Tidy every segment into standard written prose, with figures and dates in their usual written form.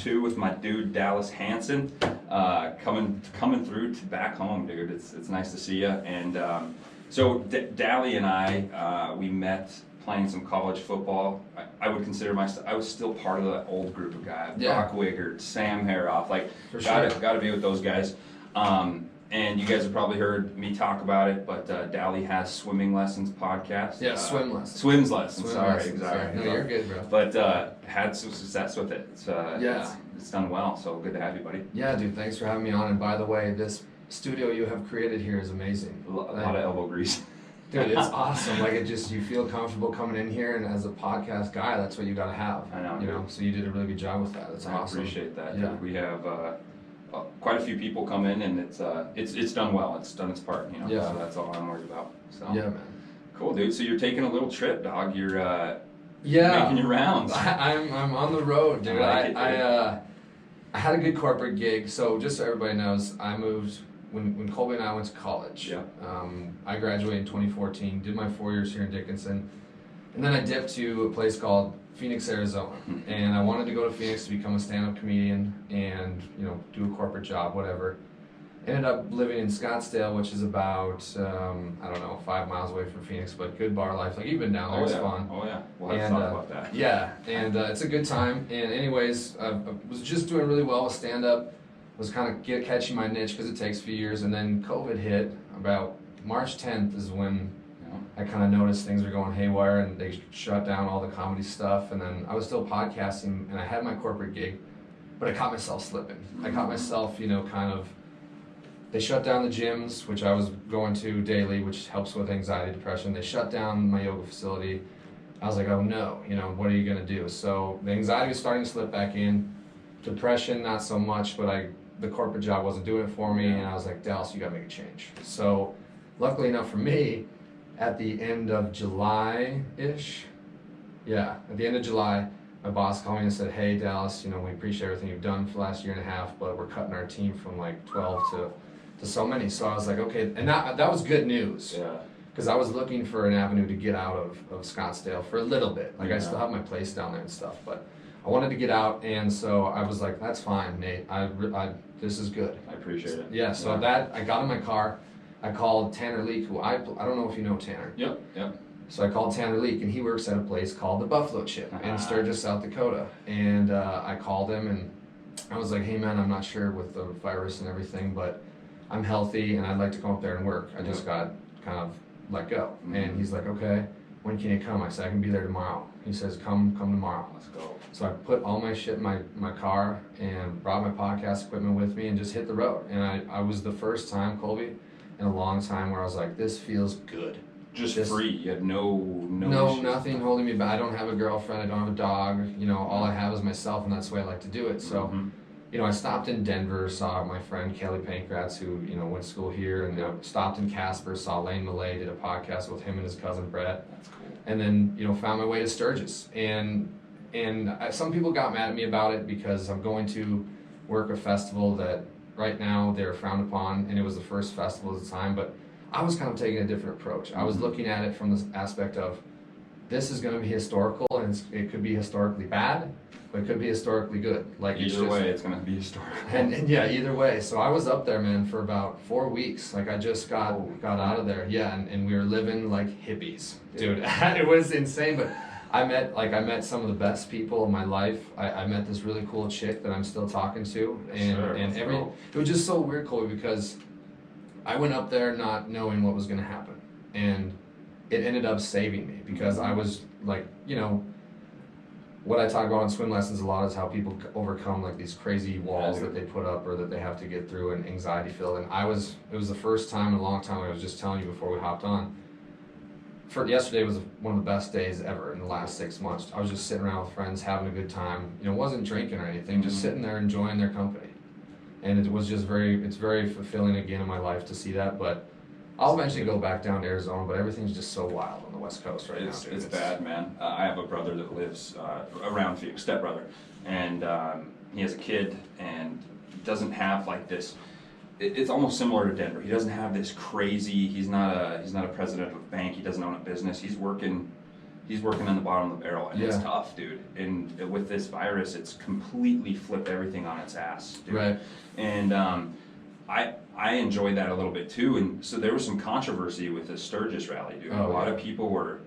2 with my dude Dalyss Hanson, coming through to back home, dude. It's nice to see you. And so Dally and I, we met playing some college football. I would consider myself, I was still part of that old group of guys. Brock Wiggert, Sam Haroff, like gotta be with those guys. And you guys have probably heard me talk about it, but Dally has swimming lessons podcast. Yeah, swim lessons. Swims lessons. Sorry. No, you're good, bro. But had some success with it. It's done well. So good to have you, buddy. Yeah, dude. Thanks for having me on. And by the way, this studio you have created here is amazing. A lot of elbow grease. Dude, it's awesome. Like you feel comfortable coming in here, and as a podcast guy, that's what you gotta have. I know. You know, so you did a really good job with that. That's awesome. I appreciate that. Yeah. We have quite a few people come in, and it's done well. It's done its part. You know. Yeah. So that's all I'm worried about. So. Yeah, man. Cool, dude. So you're taking a little trip, dog. You're yeah, making your rounds. I'm on the road, dude. I had a good corporate gig. So just so everybody knows, I moved when Colby and I went to college. Yeah. I graduated in 2014, did my 4 years here in Dickinson, and then I dipped to a place called Phoenix, Arizona. And I wanted to go to Phoenix to become a stand-up comedian and, you know, do a corporate job, whatever. Ended up living in Scottsdale, which is about, 5 miles away from Phoenix, but good bar life. Like, you've been down there, it's fun. Oh, yeah. We'll have to talk about that. Yeah, and it's a good time. And anyways, I was just doing really well with stand-up. Was kind of catching my niche because it takes a few years. And then COVID hit. About March 10th is when I kind of noticed things were going haywire, and they shut down all the comedy stuff. And then I was still podcasting, and I had my corporate gig, but I caught myself slipping. I caught myself, they shut down the gyms, which I was going to daily, which helps with anxiety, depression. They shut down my yoga facility. I was like, oh no, what are you gonna do? So the anxiety was starting to slip back in. Depression, not so much, but the corporate job wasn't doing it for me, and I was like, Dalyss, you gotta make a change. So luckily enough for me, at the end of July-ish, at the end of July, my boss called me and said, hey Dalyss, we appreciate everything you've done for the last year and a half, but we're cutting our team from like 12 to so many. So I was like, okay, and that was good news. Yeah. Because I was looking for an avenue to get out of Scottsdale for a little bit. Like, I still have my place down there and stuff, but I wanted to get out, and so I was like, that's fine, Nate. This is good. I appreciate it. Yeah, so I got in my car. I called Tanner Leak, who I don't know if you know Tanner. Yep. So I called Tanner Leak, and he works at a place called the Buffalo Chip in Sturgis, South Dakota. And I called him, and I was like, hey man, I'm not sure with the virus and everything, but I'm healthy, and I'd like to come up there and work. I just got kind of let go. And he's like, okay, when can you come? I said, I can be there tomorrow. He says, come tomorrow. Let's go. So I put all my shit in my car and brought my podcast equipment with me and just hit the road. And I was the first time, Colby, in a long time where I was like, this feels good. Just free. You had no issues. Nothing holding me back. I don't have a girlfriend. I don't have a dog. All I have is myself, and that's the way I like to do it. So, I stopped in Denver, saw my friend Kelly Pankratz, who went to school here, and stopped in Casper, saw Lane Millay, did a podcast with him and his cousin Brett. That's cool. And then found my way to Sturgis, and some people got mad at me about it because I'm going to work a festival that right now they're frowned upon, and it was the first festival at the time, but I was kind of taking a different approach. I was looking at it from this aspect of, this is going to be historical, and it could be historically bad, but it could be historically good. Like, either way, it's going to be historical. And yeah, either way. So I was up there, man, for about 4 weeks. Like, I just got out of there. Yeah, and we were living like hippies, dude. It was insane, but I met some of the best people in my life. I met this really cool chick that I'm still talking to, it was just so weird, Colby, because I went up there not knowing what was going to happen, and it ended up saving me because I was like, what I talk about in swim lessons a lot is how people overcome like these crazy walls that they put up or that they have to get through, and anxiety filled. And it was the first time in a long time, I was just telling you before we hopped on, yesterday was one of the best days ever in the last 6 months. I was just sitting around with friends, having a good time. Wasn't drinking or anything, just sitting there enjoying their company. And it was just it's very fulfilling again in my life to see that. But I'll eventually go back down to Arizona, but everything's just so wild on the West Coast right now. It's bad, man. I have a brother that lives around Phoenix, stepbrother, and he has a kid, and doesn't have like this. It's almost similar to Denver. He doesn't have this crazy. He's not a president of a bank. He doesn't own a business. He's working he's working on the bottom of the barrel, and it's Yeah. tough, dude. And with this virus, it's completely flipped everything on its ass, dude. Right. And I enjoyed that a little bit too. And so there was some controversy with the Sturgis rally, dude. Oh, a lot yeah. of people were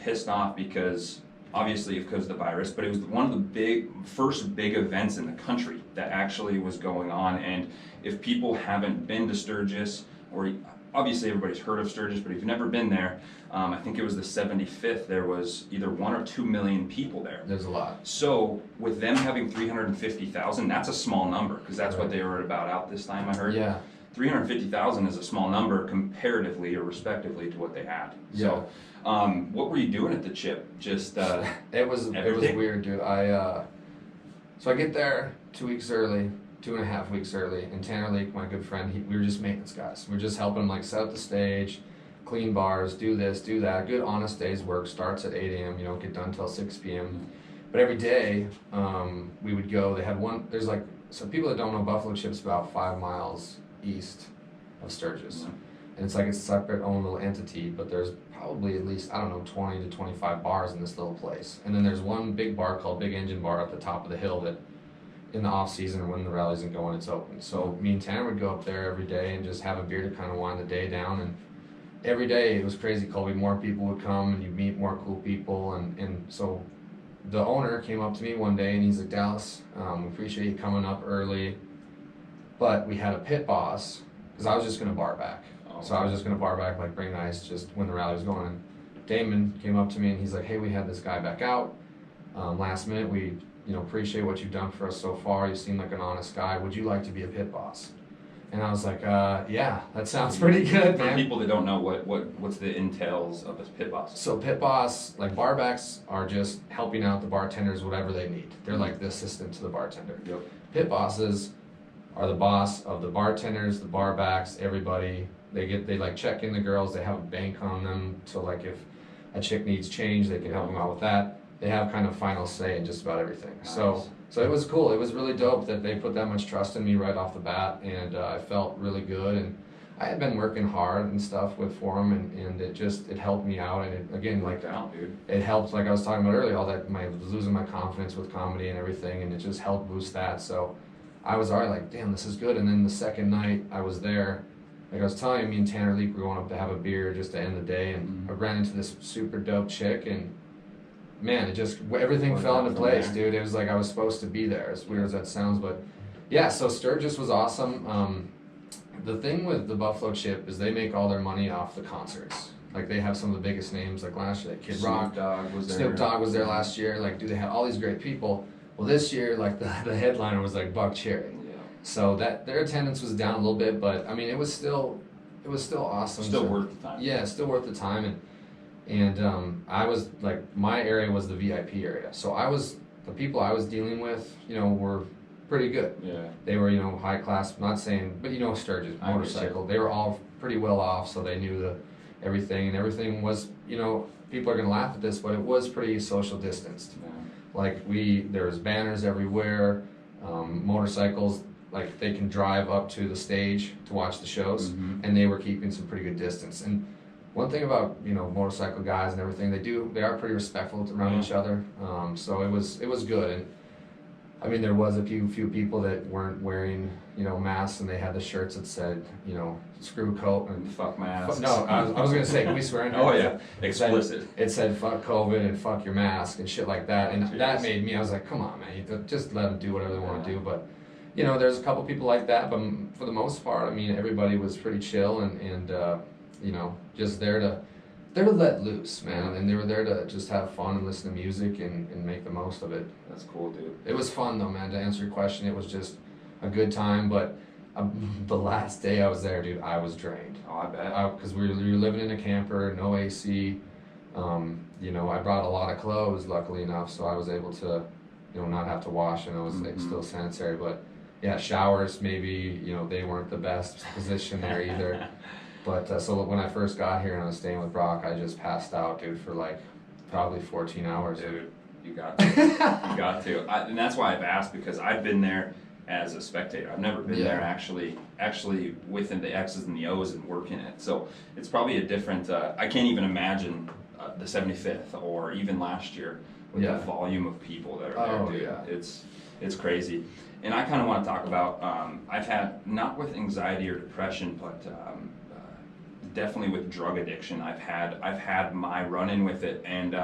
pissed off because, obviously, because of the virus, but it was one of the first big events in the country that actually was going on. And if people haven't been to Sturgis, or obviously everybody's heard of Sturgis, but if you've never been there, I think it was the 75th, there was either 1 or 2 million people there. There's a lot. So with them having 350,000, that's a small number, because that's what Right. they were about out this time, I heard. Yeah. 350,000 is a small number comparatively or respectively to what they had. Yeah. So, what were you doing at the chip? Just It was everything? weird, dude. So I get there 2 weeks early, 2.5 weeks early, and Tanner Leak, my good friend, we were just maintenance guys. We were just helping him like set up the stage, clean bars, do this, do that. Good honest day's work. Starts at 8 a.m. You don't get done till 6 p.m. But every day we would go. They had one. There's like some people that don't know, Buffalo Chip's about 5 miles east of Sturgis. Mhm. And it's like a separate own little entity, but there's probably at least, I don't know, 20 to 25 bars in this little place. And then there's one big bar called Big Engine Bar up the top of the hill that in the off season or when the rally isn't going, it's open. So me and Tanner would go up there every day and just have a beer to kind of wind the day down. And every day it was crazy, Colby. More people would come and you meet more cool people. And so the owner came up to me one day and he's like, Dalyss, we appreciate you coming up early, but we had a pit boss, because I was just going to bar back. So I was just going to bar back, like bring ice just when the rally was going. And Damon came up to me and he's like, hey, we had this guy back out last minute. We appreciate what you've done for us so far. You seem like an honest guy. Would you like to be a pit boss? And I was like, yeah, that sounds pretty good, For man. people that don't know what's the entails of a pit boss. So pit boss, like barbacks are just helping out the bartenders, whatever they need. They're like the assistant to the bartender. Yep. Pit bosses are the boss of the bartenders, the barbacks, everybody. They like check in the girls. They have a bank on them. So like if a chick needs change, they can help them out with that. They have kind of final say in just about everything. Nice. So it was cool. It was really dope that they put that much trust in me right off the bat, and I felt really good. And I had been working hard and stuff for them, and it helped me out. And it, again, like Out, dude. it helped, like I was talking about earlier, all that I was losing my confidence with comedy and everything, and it just helped boost that. So I was already like, damn, this is good. And then the second night I was there, like I was telling you, me and Tanner Leak were going up to have a beer just to end the day, and I ran into this super dope chick, and man, it just, everything Worked fell out into from place, there. dude. It was like I was supposed to be there, as weird as that sounds, but yeah, so Sturgis was awesome. The thing with the Buffalo Chip is they make all their money off the concerts. Like they have some of the biggest names, like last year, like Kid Rock, Snoop Dogg was there. Snoop Dogg was there last year. Like, dude, they had all these great people. Well, this year, like the headliner was like Buck Cherry. Yeah. So that their attendance was down a little bit, but I mean, it was still awesome. Still So- worth the time. Yeah, still worth the time. And I was like, my area was the VIP area. So the people I was dealing with, were pretty good. Yeah. They were, high class, not saying, but Sturgis, I motorcycle. They were all pretty well off, so they knew everything, and everything was, people are gonna laugh at this, but it was pretty social distanced. Yeah. Like there was banners everywhere, motorcycles, like they can drive up to the stage to watch the shows, Mhm. and they were keeping some pretty good distance. And one thing about motorcycle guys and everything, they are pretty respectful around Yeah. each other. So it was good. And I mean, there was a few people that weren't wearing masks, and they had the shirts that said screw coat and Fuck masks. no, I was gonna say, can we swear in here? Oh yeah, It said- explicit. It said fuck COVID and fuck your mask and shit like that, and Jeez. that made me. I was like, come on, man, just let them do whatever they want to do. But there's a couple people like that, but for the most part, I mean, everybody was pretty chill and just there to let loose, man, and they were there to just have fun and listen to music and make the most of it. That's cool, dude. It was fun though, man. To answer your question, it was just a good time. But the last day I was there, dude, I was drained. Oh, I bet. Because we were living in a camper, no AC. I brought a lot of clothes, luckily enough, so I was able to, not have to wash, and I was like, Mhm. still sanitary. But yeah, showers maybe, they weren't the best position there either. But so when I first got here and I was staying with Brock, I just passed out, dude, for like probably 14 hours. Dude, you got to. You got to. And that's why I've asked, because I've been there as a spectator. I've never been Yeah. there actually within the X's and the O's and working it. So it's probably a different, I can't even imagine the 75th, or even last year with Yeah. the volume of people that are Oh, there, dude. yeah. It's crazy. And I kind of want to talk about, I've had, not with anxiety or depression, but definitely with drug addiction. I've had my run-in with it, and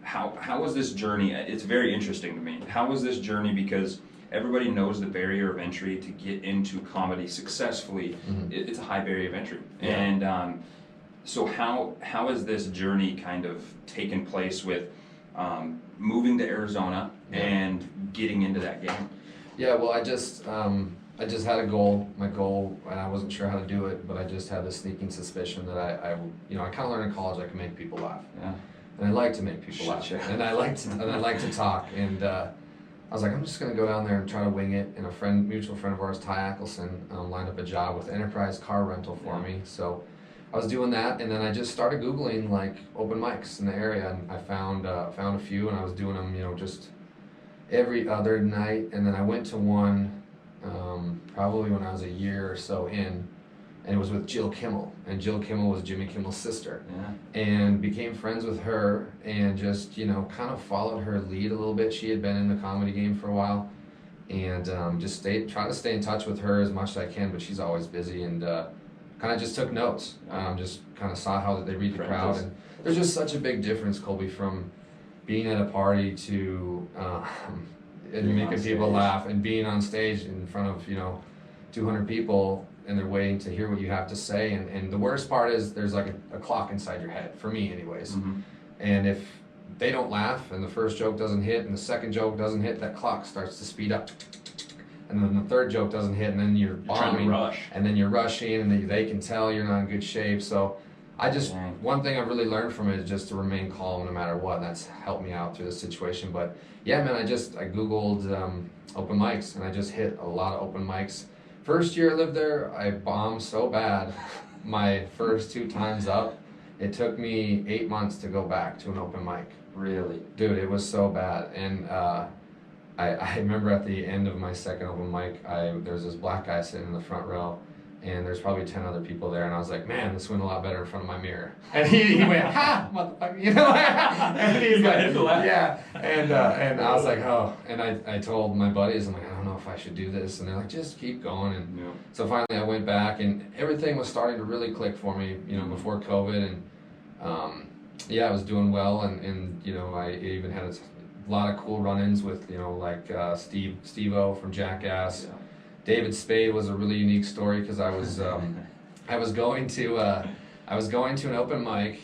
how was this journey? It's very interesting to me. How was this journey? Because everybody knows the barrier of entry to get into comedy successfully. Mhm. It's a high barrier of entry. Yeah. And so how has this journey kind of taken place with moving to Arizona Yeah. and getting into that game? Yeah, well, I just had a goal. My goal, and I wasn't sure how to do it, but I just had this sneaking suspicion that I kind of learned in college I can make people laugh, Yeah. and I like to make people laugh, Shit, yeah. and I like to talk, and I was like, I'm just gonna go down there and try to wing it. And mutual friend of ours, Ty Ackelson, lined up a job with Enterprise Car Rental for me. So I was doing that, and then I just started Googling like open mics in the area, and I found a few, and I was doing them, just every other night. And then I went to one probably when I was a year or so in, and it was with Jill Kimmel, and Jill Kimmel was Jimmy Kimmel's sister, Yeah. and became friends with her, and just kind of followed her lead a little bit. She had been in the comedy game for a while, and just try to stay in touch with her as much as I can, but she's always busy, and kind of just took notes. Just kind of saw how they read the crowd, and there's just such a big difference, Colby, from being at a party to and making people laugh, and being on stage in front of 200 people, and they're waiting to hear what you have to say. And the worst part is there's like a clock inside your head, for me anyways. Mm-hmm. And if they don't laugh, and the first joke doesn't hit, and the second joke doesn't hit, that clock starts to speed up. And then the third joke doesn't hit, and then you're trying bombing, to rush. and then you're rushing, and they can tell you're not in good shape. So one thing I've really learned from it is just to remain calm no matter what, and that's helped me out through this situation. But yeah, man, I Googled open mics, and I just hit a lot of open mics. First year I lived there, I bombed so bad my first 2 times up. It took me 8 months to go back to an open mic. Really? Dude, it was so bad. And I remember at the end of my second open mic, there was this black guy sitting in the front row, and there's probably 10 other people there, and I was like, man, this went a lot better in front of my mirror. And he went, ha, motherfucker, and he's like, yeah, and I was like, oh, and I told my buddies, I'm like, I don't know if I should do this, and they're like, just keep going. And so finally I went back, and everything was starting to really click for me, before COVID, and I was doing well, and I even had a lot of cool run-ins with, like Steve-O from Jackass. Yeah. David Spade was a really unique story, because I was going to an open mic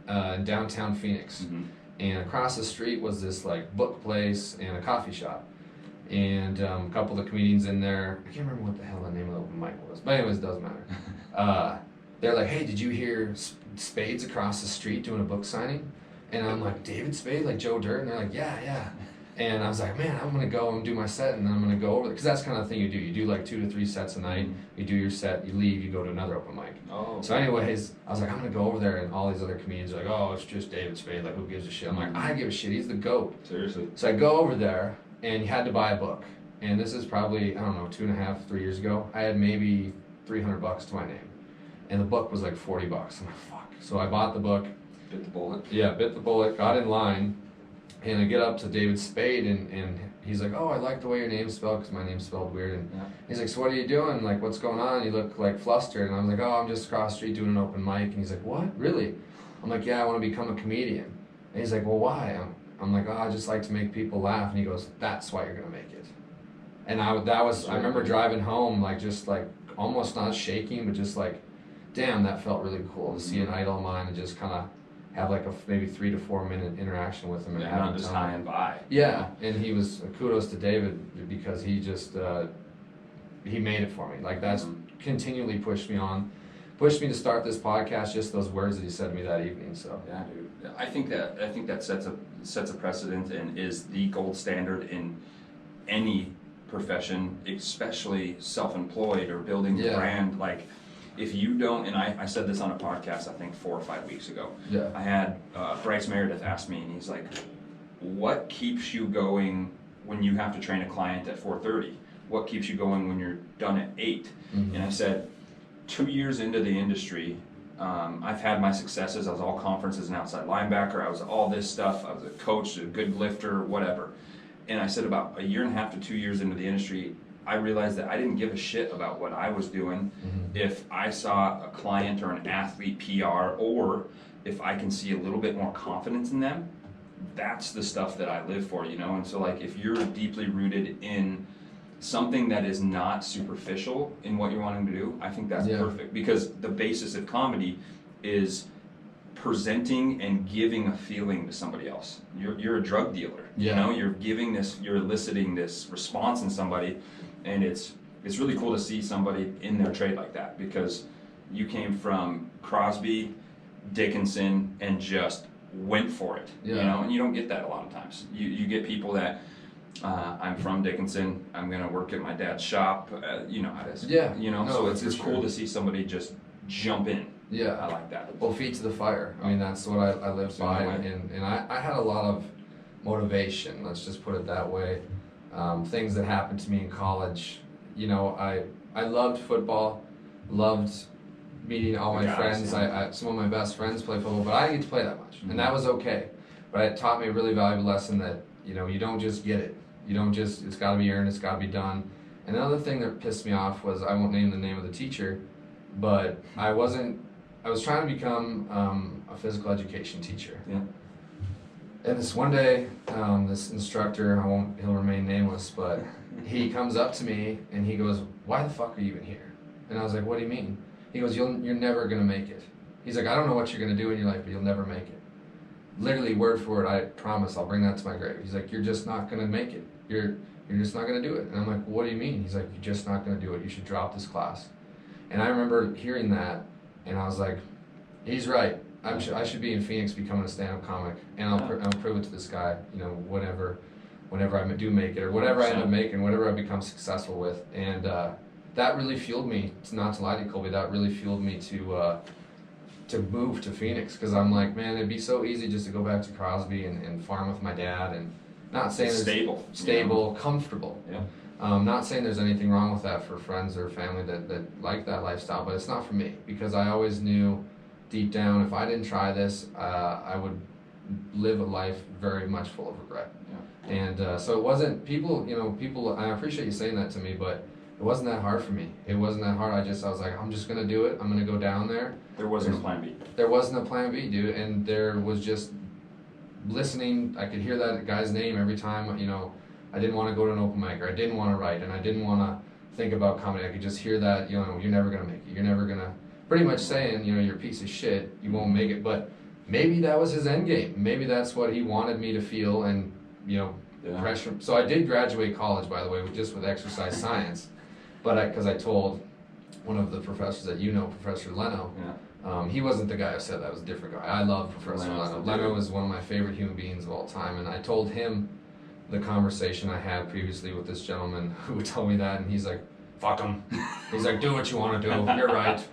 in downtown Phoenix, Mm-hmm. and across the street was this like book place and a coffee shop, and a couple of the comedians in there. I can't remember what the hell the name of the open mic was, but anyways, it doesn't matter. They're like, hey, did you hear Spade's across the street doing a book signing? And I'm like, David Spade, like Joe Dirt? And they're like, yeah. And I was like, man, I'm going to go and do my set, and then I'm going to go over there. Because that's kind of the thing you do. You do like 2 to 3 sets a night. You do your set, you leave, you go to another open mic. Oh. So anyways, I was like, I'm going to go over there, and all these other comedians are like, oh, it's just David Spade. Like, who gives a shit? I'm like, I give a shit. He's the GOAT. Seriously. So I go over there, and you had to buy a book. And this is probably, I don't know, 2.5, 3 years ago. I had maybe $300 to my name. And the book was like $40. I'm like, fuck. So I bought the book. Bit the bullet. Yeah, bit the bullet, got in line, and I get up to David Spade, and he's like, oh, I like the way your name's spelled, because my name's spelled weird, and he's like, so what are you doing? Like, what's going on? You look like flustered. And I was like, oh, I'm just across the street doing an open mic. And he's like, what? Really? I'm like, yeah, I want to become a comedian. And he's like, well, why? I'm like, oh, I just like to make people laugh. And he goes, that's why you're going to make it. And I remember driving home, like, just like almost not shaking, but just like, damn, that felt really cool to see an idol of mine and just kind of have like a maybe 3 to 4 minute interaction with him, and have not just high and by. Yeah, and he was, kudos to David, because he just he made it for me. Like, that's continually pushed me to start this podcast. Just those words that he said to me that evening. So yeah, dude, I think that sets a precedent and is the gold standard in any profession, especially self-employed or building a brand. Like, if you don't, and I said this on a podcast, I think 4 or 5 weeks ago. Yeah. I had Bryce Meredith ask me, and he's like, what keeps you going when you have to train a client at 4:30? What keeps you going when you're done at 8? Mm-hmm. And I said, 2 years into the industry, I've had my successes. I was all conference as an outside linebacker. I was all this stuff. I was a coach, a good lifter, whatever. And I said about a year and a half to 2 years into the industry, I realized that I didn't give a shit about what I was doing. If I saw a client or an athlete PR, or if I can see a little bit more confidence in them, that's the stuff that I live for, you know? And so like, if you're deeply rooted in something that is not superficial in what you're wanting to do, I think that's perfect, because the basis of comedy is presenting and giving a feeling to somebody else. You're a drug dealer, you know, you're giving this, you're eliciting this response in somebody, and it's really cool to see somebody in their trade like that, because you came from Crosby, Dickinson, and just went for it, you know, and you don't get that a lot of times. You get people that, I'm from Dickinson, I'm gonna work at my dad's shop, you know how it is. You know, so it's cool to see somebody just jump in. I like that. Well, feet to the fire. I mean, that's what I live by, and I had a lot of motivation, let's just put it that way. Things that happened to me in college, you know, I loved football, loved meeting all my friends. Some of my best friends play football, but I didn't get to play that much, and that was okay. But it taught me a really valuable lesson that, you know, you don't just get it. You don't just, it's gotta be earned, it's gotta be done. And another thing that pissed me off was, I won't name the name of the teacher, but I was trying to become a physical education teacher. And this one day, this instructor, he'll remain nameless, but he comes up to me and he goes, "Why the fuck are you in here?" And I was like, "What do you mean?" He goes, "You're never gonna make it." He's like, "I don't know what you're gonna do in your life, but you'll never make it." Literally word for word, I promise, I'll bring that to my grave. He's like, "You're just not gonna make it. You're just not gonna do it." And I'm like, "What do you mean?" He's like, "You're just not gonna do it. You should drop this class." And I remember hearing that, and I was like, he's right. I should be in Phoenix becoming a stand-up comic, and I'll prove it to this guy, you know, whenever I do make it, or whatever I end up making, whatever I become successful with. And that really fueled me, not to lie to you, Colby, that really fueled me to move to Phoenix, because I'm like, man, it'd be so easy just to go back to Crosby and farm with my dad, and not saying stable, comfortable. Not saying there's anything wrong with that for friends or family that like that lifestyle, but it's not for me, because I always knew deep down, if I didn't try this, I would live a life very much full of regret. And so it wasn't, people, I appreciate you saying that to me, but it wasn't that hard for me. It wasn't that hard. I was like, I'm just gonna do it. I'm gonna go down there. There wasn't a plan B. There wasn't a plan B, dude, and there was just listening. I could hear that guy's name every time, you know, I didn't want to go to an open mic, or I didn't want to write, and I didn't want to think about comedy. I could just hear that, you know, you're never gonna make it. You're never gonna, pretty much saying, you know, you're a piece of shit. You won't make it. But maybe that was his end game. Maybe that's what he wanted me to feel, and, you know, pressure. So I did graduate college, by the way, just with exercise science. But because I told one of the professors that you know, Professor Leno, he wasn't the guy who said that, was a different guy. I love Professor Leno. Leno is one of my favorite human beings of all time, and I told him the conversation I had previously with this gentleman who told me that, and he's like, "Fuck him." He's like, "Do what you want to do, you're right."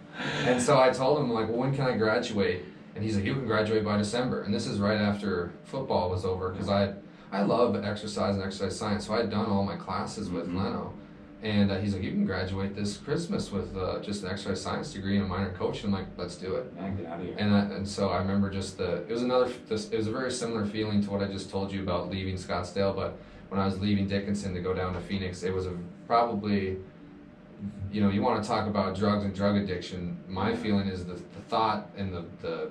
And so I told him, like, "Well, when can I graduate?" And he's like, "You can graduate by December." And this is right after football was over, because I love exercise and exercise science, so I had done all my classes with Leno. And he's like, "You can graduate this Christmas with just an exercise science degree and a minor in coaching." I'm like, "Let's do it." Get out of here. And so I remember just it was a very similar feeling to what I just told you about leaving Scottsdale. But when I was leaving Dickinson to go down to Phoenix, it was probably, you know, you want to talk about drugs and drug addiction. My feeling is the thought and the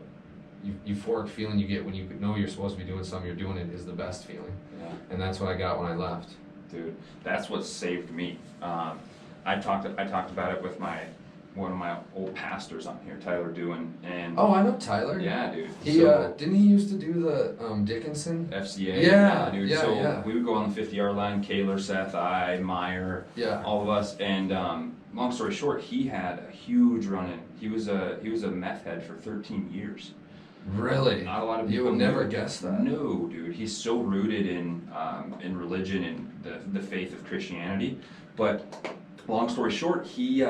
euphoric feeling you get when you know you're supposed to be doing something, you're doing it, is the best feeling. And that's what I got when I left. Dude, that's what saved me. I talked about it with one of my old pastors on here, Tyler Dewin, and oh, I know Tyler. Yeah, dude. He didn't he used to do the Dickinson FCA? Yeah, dude. Yeah, we would go on the 50-yard line. Kaler, Seth, Meyer, all of us. And long story short, he had a huge run-in. He was a meth head for 13 years. Really? Not a lot of people. You would never guess that. No, dude. He's so rooted in religion and the faith of Christianity. But long story short, we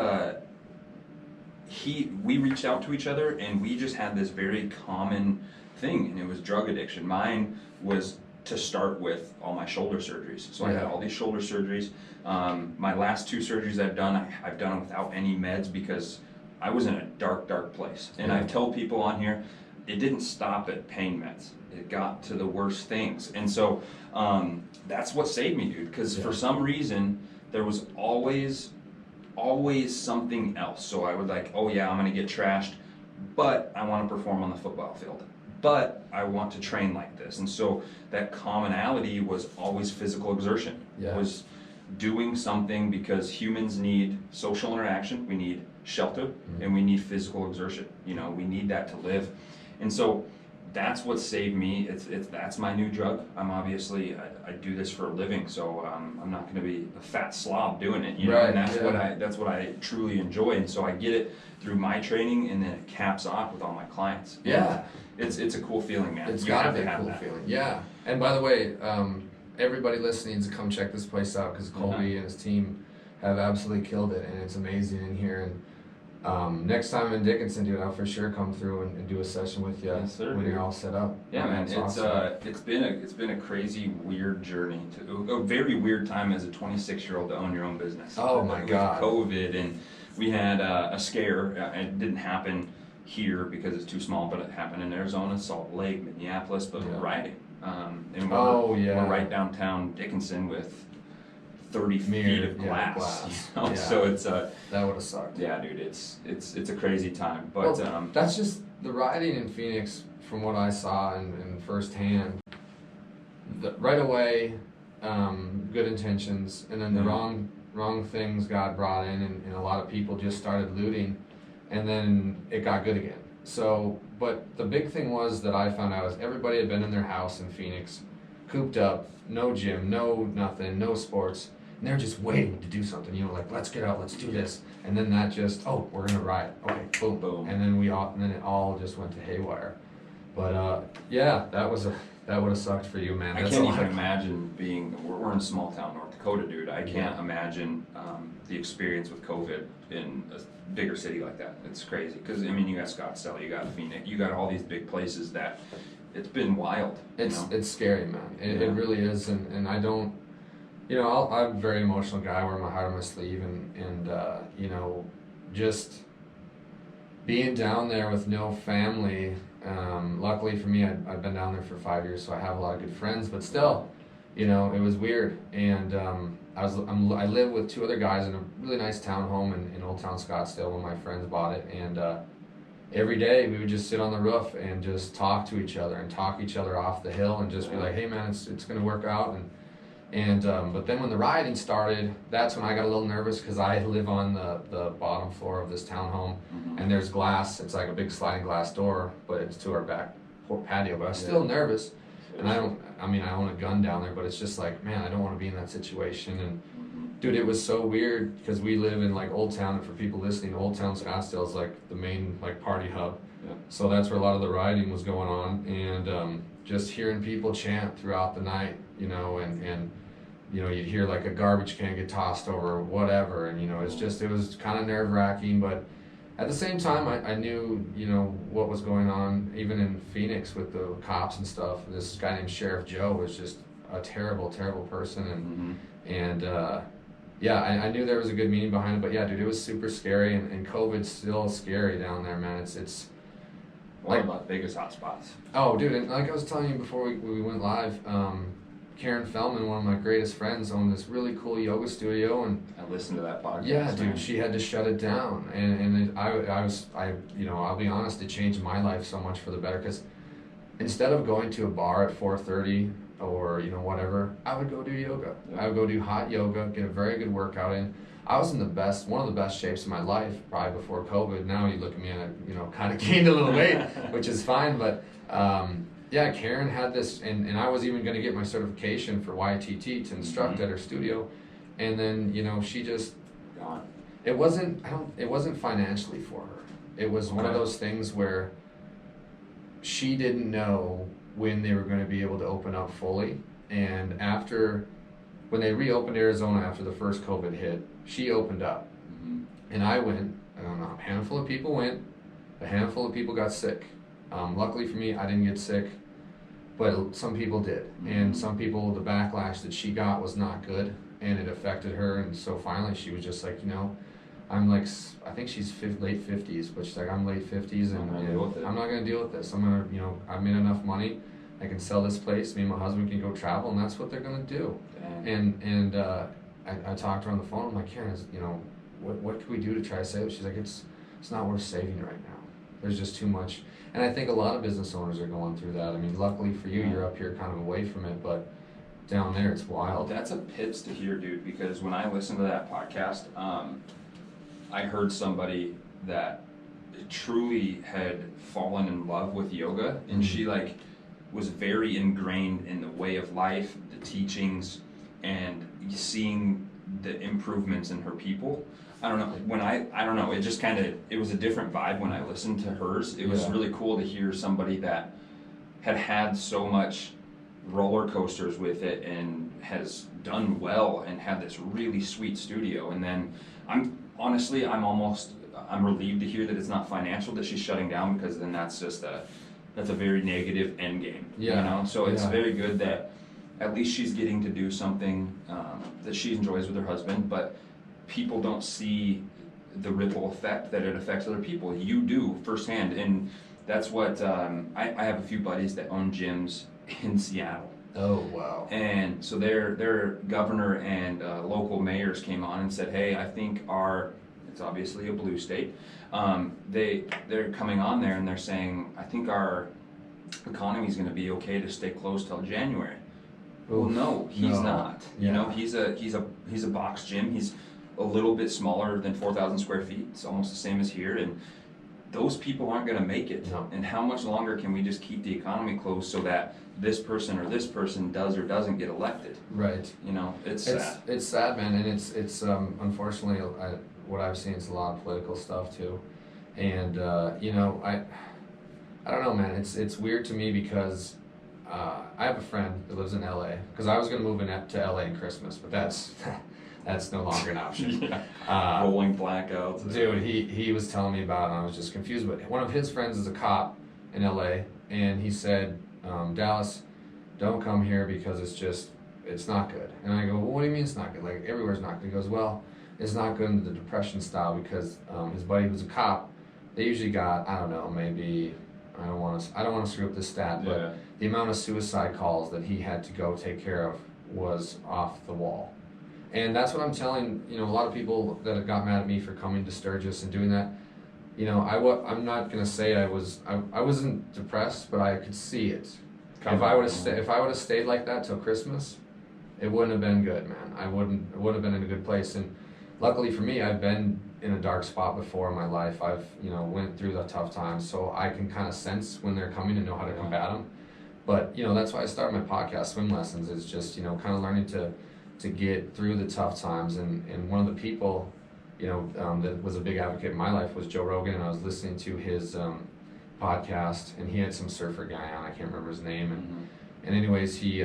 reached out to each other, and we just had this very common thing, and it was drug addiction. Mine was to start with all my shoulder surgeries. So I had all these shoulder surgeries. My last 2 surgeries I've done them without any meds, because I was in a dark place. And I've told people on here, it didn't stop at pain meds. It got to the worst things. And so that's what saved me, dude, because for some reason there was always something else. So I would like, oh yeah, I'm gonna get trashed, but I want to perform on the football field, but I want to train like this. And so that commonality was always physical exertion. Was doing something, because humans need social interaction, we need shelter, and we need physical exertion. You know, we need that to live. And so that's what saved me. That's my new drug. I'm obviously, I do this for a living, so I'm not going to be a fat slob doing it, you know. And that's what I truly enjoy. And so I get it through my training, and then it caps off with all my clients. Yeah, it's a cool feeling, man. It's gotta be a cool feeling. Yeah. And by the way, everybody listening needs to come check this place out, because Colby and his team have absolutely killed it, and it's amazing in here. And next time I'm in Dickinson, dude, I'll for sure come through and do a session with you when you're all set up. Yeah, man, it's been a crazy, weird journey, a very weird time as a 26-year-old to own your own business. Oh my God. With COVID, and we had a scare. It didn't happen here because it's too small, but it happened in Arizona, Salt Lake, Minneapolis, but we're riding. And we're right downtown Dickinson with 30 feet of glass. You know? So it's that would have sucked. Yeah, dude, it's a crazy time. But that's just the riding in Phoenix, from what I saw and firsthand. Right away, good intentions, and then the wrong things got brought in, and a lot of people just started looting, and then it got good again. So, but the big thing was that I found out is everybody had been in their house in Phoenix, cooped up, no gym, no nothing, no sports, and they're just waiting to do something, you know, like, let's get out, let's do this. And then that just, we're gonna ride. Okay, boom, boom. And then it all just went to haywire. But yeah, that would have sucked for you, man. I can't even imagine we're in small town North Dakota, dude. I can't imagine the experience with COVID in a bigger city like that. It's crazy, because I mean, you got Scottsdale, you got Phoenix, you got all these big places that it's been wild. It's scary, man. It really is, and I don't, you know, I'm a very emotional guy. I wear my heart on my sleeve, and you know, just being down there with no family. Luckily for me, I've been down there for 5 years, so I have a lot of good friends. But still, you know, it was weird. And I live with two other guys in a really nice townhome in Old Town Scottsdale when my friends bought it. And every day we would just sit on the roof and just talk to each other and talk each other off the hill, and just be like, hey man, it's gonna work out. But then when the rioting started, that's when I got a little nervous, because I live on the bottom floor of this townhome, and there's glass. It's like a big sliding glass door, but it's to our back patio. But I was still nervous, and I own a gun down there, but it's just like, man, I don't want to be in that situation. And dude, it was so weird, because we live in like Old Town, and for people listening, Old Town Scottsdale is like the main like party hub. So that's where a lot of the rioting was going on, and just hearing people chant throughout the night, you know, and you know, you'd hear like a garbage can get tossed over or whatever, and you know, it was kind of nerve-wracking, but at the same time, I knew, you know, what was going on even in Phoenix with the cops and stuff. This guy named Sheriff Joe was just a terrible, terrible person, and yeah, I knew there was a good meaning behind it, but yeah, dude, it was super scary, and COVID's still scary down there, man. It's one of the biggest hotspots. Oh, dude, and like I was telling you before we went live, Karen Feldman, one of my greatest friends, owned this really cool yoga studio, and I listened to that podcast. Yeah, dude, she had to shut it down, and you know, I'll be honest, it changed my life so much for the better, because instead of going to a bar at 4:30 or you know whatever, I would go do yoga. I would go do hot yoga, get a very good workout in. I was in one of the best shapes of my life probably before COVID. Now you look at me and I, you know, kind of gained a little weight, which is fine, but. Yeah, Karen had this, and I was even going to get my certification for YTT to instruct at her studio, and then you know she just gone. It wasn't financially for her. It was one of those things where she didn't know when they were going to be able to open up fully, and when they reopened Arizona after the first COVID hit, she opened up, and I went. I don't know, a handful of people went, a handful of people got sick. Luckily for me, I didn't get sick, but some people did. And some people, the backlash that she got was not good, and it affected her. And so finally she was just like, you know, I'm like, I think she's late 50s, but she's like, I'm late 50s and I'm not gonna deal with this. I'm gonna, I've made enough money. I can sell this place. Me and my husband can go travel, and that's what they're gonna do. Dang. And I talked to her on the phone. I'm like, Karen, what can we do to try to save it? She's like, it's not worth saving right now. There's just too much. And I think a lot of business owners are going through that. I mean, luckily for you, you're up here kind of away from it, but down there, it's wild. That's a pits to hear, dude, because when I listened to that podcast, I heard somebody that truly had fallen in love with yoga, and she like was very ingrained in the way of life, the teachings, and seeing the improvements in her people. I don't know, I don't know, it just kind of, it was a different vibe when I listened to hers. It was really cool to hear somebody that had so much roller coasters with it and has done well and had this really sweet studio. And then I'm relieved to hear that it's not financial that she's shutting down, because then that's a very negative end game. So it's very good that at least she's getting to do something that she enjoys with her husband, but people don't see the ripple effect that it affects other people. You do firsthand, and that's what I have a few buddies that own gyms in Seattle. Oh wow! And so their governor and local mayors came on and said, hey, I think it's obviously a blue state. They're coming on there and they're saying, I think our economy is going to be okay to stay closed till January. Well, no, he's not. He's a box gym. He's a little bit smaller than 4,000 square feet. It's almost the same as here, and those people aren't going to make it. No. And how much longer can we just keep the economy closed so that this person or this person does or doesn't get elected? Right. It's sad. It's sad, man, and it's unfortunately what I've seen is a lot of political stuff too, and I don't know, man. It's weird to me because I have a friend that lives in LA, because I was going to move to LA in Christmas, but that's no longer an option. Rolling blackouts. Dude, he was telling me about it, and I was just confused. But one of his friends is a cop in LA, and he said, Dalyss, don't come here because it's not good. And I go, well, what do you mean it's not good? Like, everywhere's not good. He goes, well, it's not good in the Depression style, because his buddy who's a cop, they usually got, I don't know, maybe, I don't want to screw up this stat, but the amount of suicide calls that he had to go take care of was off the wall. And that's what I'm telling, a lot of people that have got mad at me for coming to Sturgis and doing that. I'm not gonna say I wasn't depressed, but I could see it. If I would have stayed like that till Christmas, it wouldn't have been good, man. It would have been in a good place. And luckily for me, I've been in a dark spot before in my life. I've went through the tough times, so I can kind of sense when they're coming and know how to combat them. But that's why I started my podcast, Swim Lessons. Is just kind of learning to get through the tough times. And one of the people that was a big advocate in my life was Joe Rogan, and I was listening to his podcast, and he had some surfer guy on. I can't remember his name, and anyways, he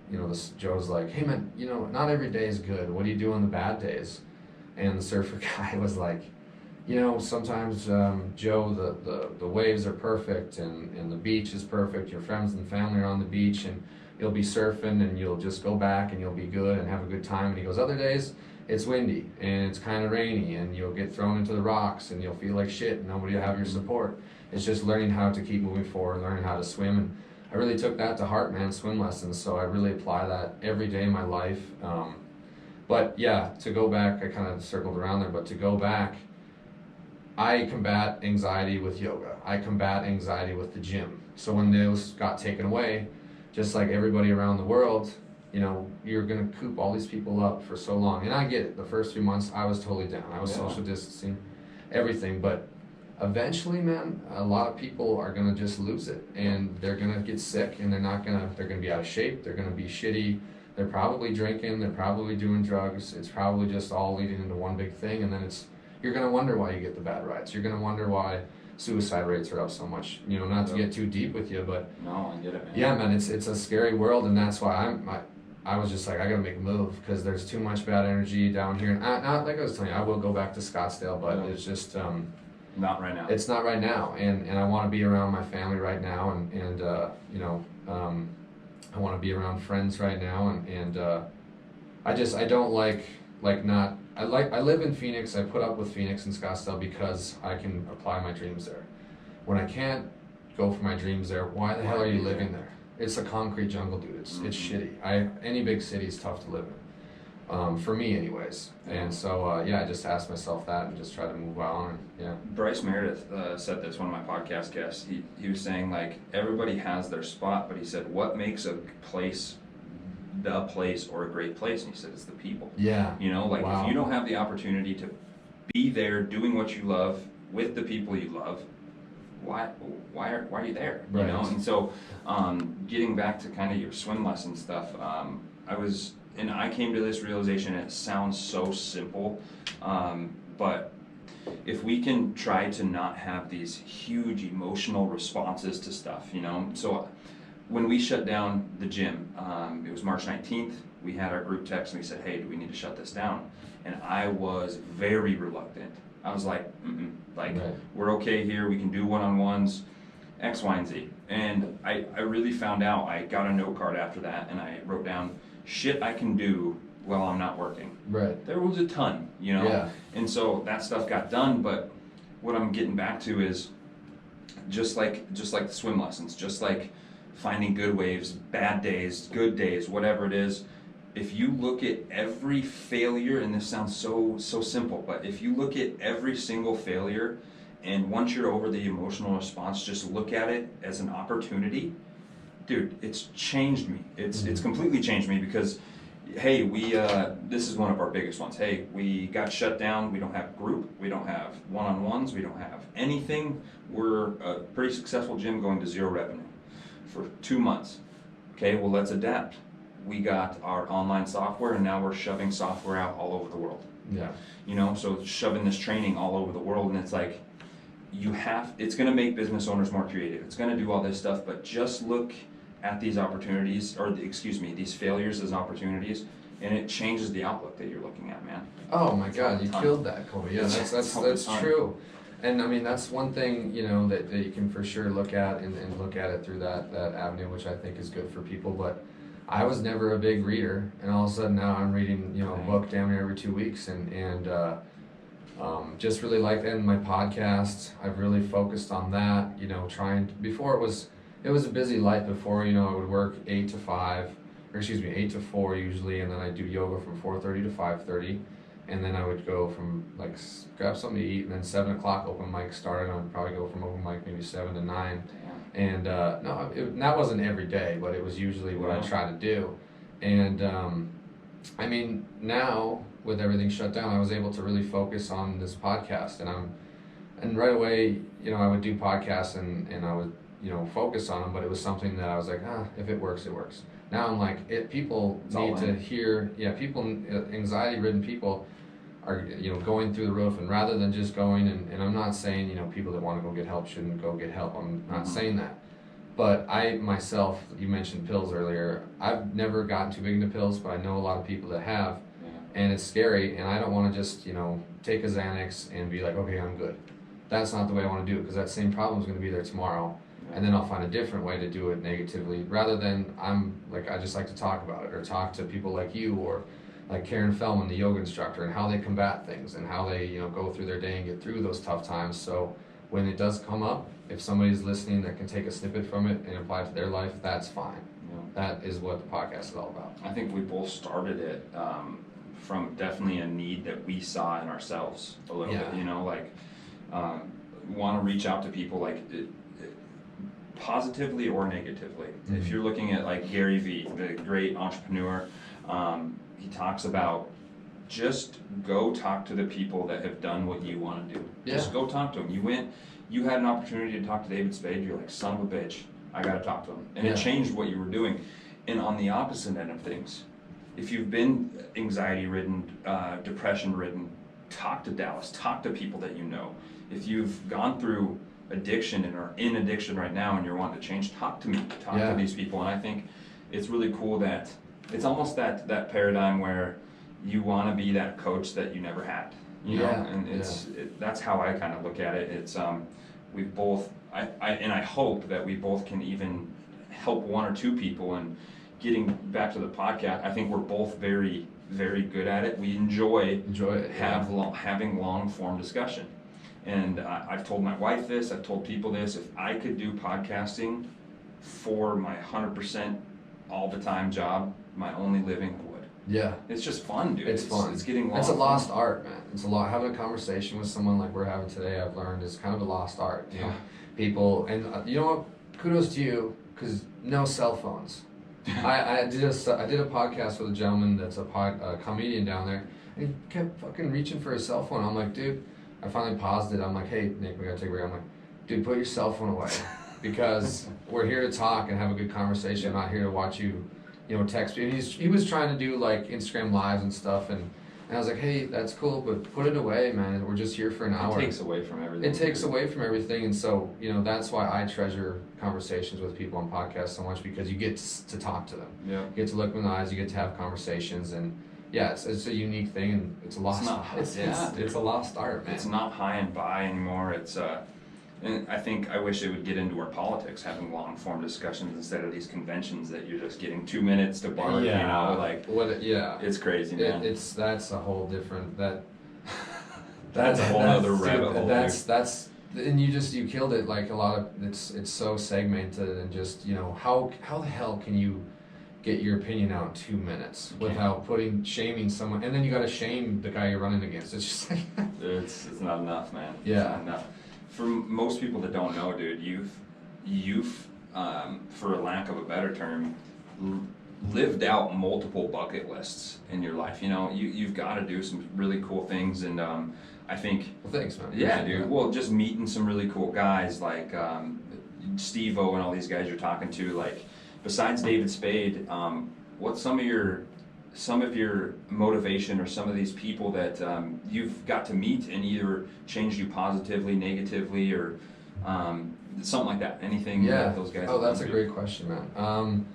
this Joe's like, hey man, not every day is good. What do you do on the bad days? And the surfer guy was like, sometimes Joe, the waves are perfect, and the beach is perfect. Your friends and family are on the beach, and you'll be surfing, and you'll just go back and you'll be good and have a good time. And he goes, other days it's windy and it's kind of rainy, and you'll get thrown into the rocks and you'll feel like shit and nobody will have your support. It's just learning how to keep moving forward, learning how to swim. And I really took that to heart, man, Swim Lessons. So I really apply that every day in my life. But yeah, to go back, I kind of circled around there, but to go back, I combat anxiety with yoga. I combat anxiety with the gym. So when those got taken away, just like everybody around the world, you're going to coop all these people up for so long. And I get it. The first few months, I was totally down. I was social distancing, everything. But eventually, man, a lot of people are going to just lose it. And they're going to get sick, and they're going to be out of shape. They're going to be shitty. They're probably drinking. They're probably doing drugs. It's probably just all leading into one big thing. And then you're going to wonder why you get the bad rides. You're going to wonder why suicide rates are up so much. Not to get too deep with you, but no, I get it, man. Yeah, man, it's a scary world, and that's why I was just like, I gotta make a move, because there's too much bad energy down here. And not like I was telling you, I will go back to Scottsdale, but it's just not right now. It's not right now, and I want to be around my family right now, and I want to be around friends right now, and I don't like not I live in Phoenix. I put up with Phoenix and Scottsdale because I can apply my dreams there. When I can't go for my dreams there, why the hell are you living there? It's a concrete jungle, dude. It's shitty. Any big city is tough to live in, for me anyways. And so I just asked myself that and just try to move on. And, yeah. Bryce Meredith said this, one of my podcast guests. He was saying, like, everybody has their spot, but he said, what makes a place the place or a great place? And he said, it's the people. Yeah. You know, like, Wow. if you don't have the opportunity to be there doing what you love with the people you love, why are you there? You Right. know? And so, getting back to kind of your swim lesson stuff, I came to this realization, and it sounds so simple, but if we can try to not have these huge emotional responses to stuff, you know? So when we shut down the gym, it was March 19th, we had our group text and we said, hey, do we need to shut this down? And I was very reluctant. I was like, right. We're okay here, we can do one-on-ones, X, Y, and Z. And I really found out, I got a note card after that and I wrote down shit I can do while I'm not working. Right. There was a ton, you know? Yeah. And so that stuff got done, but what I'm getting back to is just like the swim lessons, just like finding good waves, bad days, good days, whatever it is. If you look at every failure, and this sounds so simple, but if you look at every single failure, and once you're over the emotional response, just look at it as an opportunity, dude, it's changed me. It's completely changed me because, hey, this is one of our biggest ones. Hey, we got shut down. We don't have group. We don't have one-on-ones. We don't have anything. We're a pretty successful gym going to zero revenue for 2 months. Okay, well, let's adapt. We got our online software, and now we're shoving software out all over the world. Yeah. You know, so shoving this training all over the world, and it's like, it's going to make business owners more creative. It's going to do all this stuff, but just look at these opportunities, these failures as opportunities, and it changes the outlook that you're looking at, man. Oh my God, you killed that, Kobe. Yeah, that's true. And I mean, that's one thing, you know, that you can for sure look at and look at it through that avenue, which I think is good for people. But I was never a big reader, and all of a sudden now I'm reading, you know, a book damn near every 2 weeks, and just really like that. And my podcast, I've really focused on that, you know, before it was a busy life before, you know, I would work 8 to 4 usually, and then I'd do yoga from 4:30 to 5:30, and then I would go from, like, grab something to eat, and then 7 o'clock open mic started. I would probably go from open mic maybe 7 to 9. And that wasn't every day, but it was usually what I try to do. And I mean, now with everything shut down, I was able to really focus on this podcast, and right away, you know, I would do podcasts and I would, you know, focus on them, but it was something that I was like, if it works, it works. Now I'm like, people need to hear, anxiety-ridden people are, you know, going through the roof, and rather than just going, and I'm not saying, you know, people that want to go get help shouldn't go get help. I'm not saying that. But I myself, you mentioned pills earlier, I've never gotten too big into pills, but I know a lot of people that have, and it's scary, and I don't want to just, you know, take a Xanax and be like, okay, I'm good. That's not the way I want to do it, because that same problem is going to be there tomorrow, and then I'll find a different way to do it negatively, rather than I just like to talk about it, or talk to people like you, or like Karen Feldman, the yoga instructor, and how they combat things, and how they, you know, go through their day and get through those tough times. So when it does come up, if somebody's listening that can take a snippet from it and apply it to their life, that's fine. That is what the podcast is all about. I think we both started it from definitely a need that we saw in ourselves a little bit, you know, like want to reach out to people, like positively or negatively. If you're looking at like Gary Vee, the great entrepreneur, he talks about just go talk to the people that have done what you want to do. Just go talk to them. You had an opportunity to talk to David Spade, you're like, son of a bitch, I gotta talk to him. And it changed what you were doing. And on the opposite end of things, if you've been anxiety-ridden, depression-ridden, talk to Dalyss, talk to people that you know. If you've gone through addiction and are in addiction right now and you're wanting to change, talk to me, talk to these people. And I think it's really cool that it's almost that paradigm where you want to be that coach that you never had, you know, and that's how I kind of look at it. It's we've both, I hope that we both can even help one or two people. And getting back to the podcast, I think we're both very very good at it. We enjoy it. having long form discussion. And I've told my wife this, I've told people this, if I could do podcasting for my 100% all the time job, my only living, I would. Yeah. It's just fun, dude. It's fun. It's getting long. It's a lost art, man. It's a lot. Having a conversation with someone like we're having today, I've learned, is kind of a lost art. You know, people, and you know what? Kudos to you, because no cell phones. I did a podcast with a gentleman that's a comedian down there, and he kept fucking reaching for his cell phone. I'm like, dude, I finally paused it. I'm like, hey, Nick, we gotta take a break. I'm like, dude, put your cell phone away, because we're here to talk and have a good conversation. I'm not here to watch you, text me. And he was trying to do like Instagram lives and stuff, and I was like, hey, that's cool, but put it away, man. We're just here for an hour. It takes away from everything. It takes away from everything, and so that's why I treasure conversations with people on podcasts so much, because you get to talk to them. Yeah. You get to look them in the eyes. You get to have conversations, and yeah, it's a unique thing, and it's a lost. It's a lost art, man. It's not high and by anymore. And I think I wish it would get into our politics, having long form discussions instead of these conventions that you're just getting 2 minutes to bark. It's crazy, man. That's a whole different that's a whole other rabbit hole. That's and you killed it. Like a lot of it's so segmented, and just how the hell can you get your opinion out in 2 minutes without shaming someone, and then you got to shame the guy you're running against. It's just like it's not enough, man. Yeah. It's not enough. For most people that don't know, dude, you've for lack of a better term, lived out multiple bucket lists in your life. You've got to do some really cool things, and I think. Well, thanks, man. Yeah, dude. Well, just meeting some really cool guys like Steve-O and all these guys you're talking to. Like, besides David Spade, what's some of your motivation, or some of these people that you've got to meet and either changed you positively, negatively, or something like that? Anything that those guys? Oh, that's a great question, man.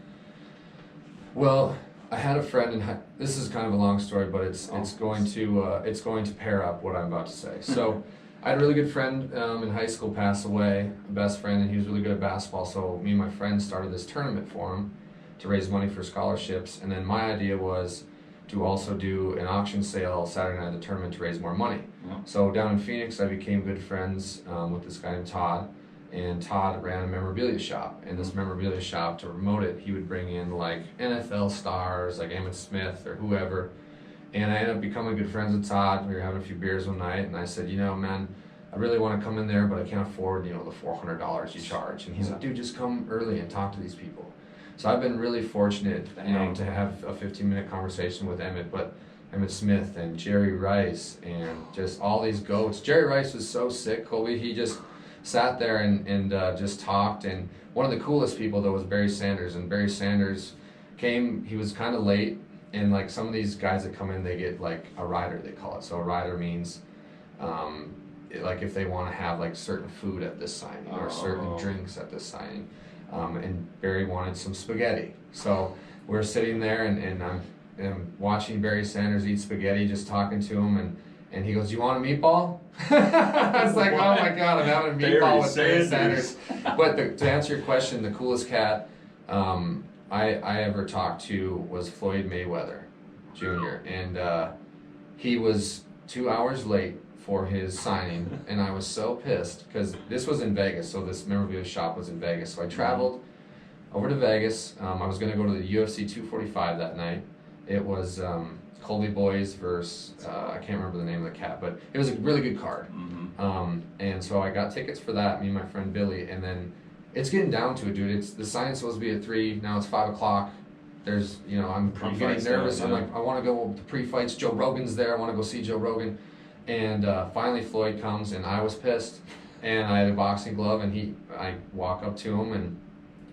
Well, I had a friend in this is kind of a long story, but it's going to pair up what I'm about to say. So, I had a really good friend in high school pass away, a best friend, and he was really good at basketball. So me and my friend started this tournament for him to raise money for scholarships, and then my idea was to also do an auction sale Saturday night of the tournament to raise more money. Yeah. So down in Phoenix, I became good friends with this guy named Todd, and Todd ran a memorabilia shop. And this memorabilia shop, to promote it, he would bring in like NFL stars, like Emmitt Smith or whoever. And I ended up becoming good friends with Todd. We were having a few beers one night, and I said, man, I really want to come in there, but I can't afford, the $400 you charge. And he's like, dude, just come early and talk to these people. So I've been really fortunate, to have a 15-minute conversation with Emmitt Smith and Jerry Rice and just all these goats. Jerry Rice was so sick, Colby. He just sat there and just talked. And one of the coolest people, though, was Barry Sanders. And Barry Sanders came, he was kind of late. And like some of these guys that come in, they get like a rider, they call it. So a rider means like if they want to have like certain food at this signing or certain drinks at this signing. And Barry wanted some spaghetti. So we're sitting there and I'm watching Barry Sanders eat spaghetti, just talking to him, and he goes, "You want a meatball?" I was like, "Oh my God, I'm having a meatball with Barry Sanders." But to answer your question, the coolest cat I ever talked to was Floyd Mayweather Jr. And he was 2 hours late for his signing, and I was so pissed because this was in Vegas, so this memorabilia shop was in Vegas. So I traveled over to Vegas. I was going to go to the UFC 245 that night. It was Colby Boys versus, I can't remember the name of the cat, but it was a really good card. And so I got tickets for that, me and my friend Billy, and then it's getting down to it, dude. The signing's supposed to be at 3, now it's 5 o'clock. There's, I'm getting nervous. I'm like, I want to go to pre-fights. Joe Rogan's there. I want to go see Joe Rogan. And finally Floyd comes, and I was pissed. And I had a boxing glove, and I walk up to him,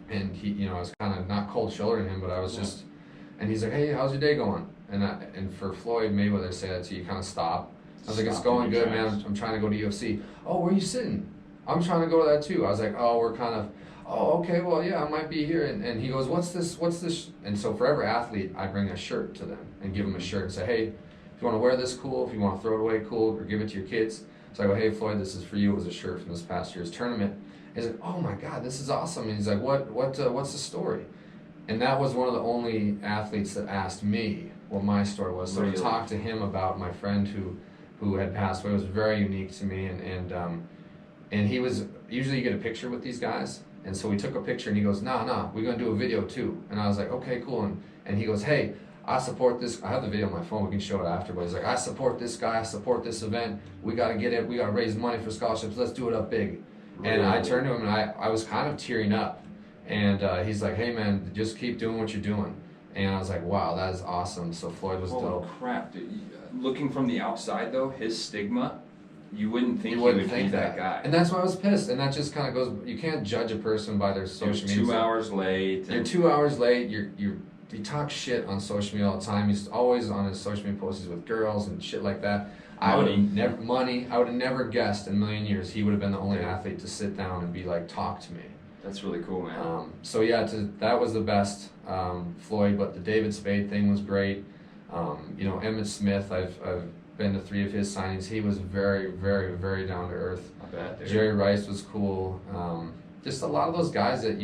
and he, I was kind of not cold shouldering him, but I was just, and he's like, "Hey, how's your day going?" And for Floyd Mayweather to say that to you, kind of stop. I was like, "It's going good, man. I'm trying to go to UFC." "Oh, where are you sitting?" "I'm trying to go to that too." I was like, "Oh, we're kind of, oh, okay, well, yeah, I might be here." And he goes, what's this? And so for every athlete, I bring a shirt to them and give them a shirt and say, "Hey, if you want to wear this, cool. If you want to throw it away, cool, or give it to your kids." So I go, "Hey, Floyd, this is for you." It was a shirt from this past year's tournament. He's like, "Oh my God, this is awesome." And he's like, what's the story?" And that was one of the only athletes that asked me what my story was. So Really? to talk to him about my friend who had passed away was very unique to me, and he was, usually you get a picture with these guys, and so we took a picture and he goes, nah, we're gonna do a video too. And I was like, okay, cool. And he goes, hey, I support this. I have the video on my phone, we can show it after, but he's like, I support this guy, I support this event, we gotta get it, we gotta raise money for scholarships, let's do it up big. Really? And I turned to him and I was kind of tearing up, and he's like, hey man, just keep doing what you're doing. And I was like, wow, that is awesome. So Floyd was Holy dope. crap, dude. Looking from the outside though, his stigma, you wouldn't think You he wouldn't would think be that guy. And that's why I was pissed. And that just kind of goes, you can't judge a person by their social media. 2 hours late. You're 2 hours late, you talk shit on social media all the time. He's always on his social media posts with girls and shit like that. I would have never guessed in a million years he would have been the only athlete to sit down and be like, talk to me. That's really cool, man. So yeah, that was the best, Floyd. But the David Spade thing was great. Emmett Smith, I've been to 3 of his signings. He was very, very, very down to earth. I bet, dude. Jerry Rice was cool. Just a lot of those guys that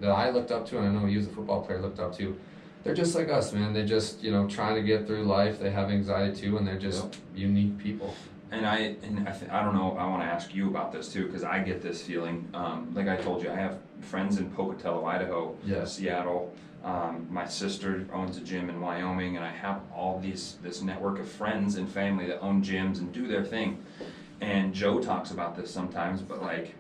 I looked up to, and I know you as a football player looked up to. They're just like us, man. They just trying to get through life. They have anxiety too, and they're just unique people. And I don't know, I want to ask you about this too, because I get this feeling, like I told you, I have friends in Pocatello, Idaho, Seattle. My sister owns a gym in Wyoming, and I have all this network of friends and family that own gyms and do their thing. And Joe talks about this sometimes, but like,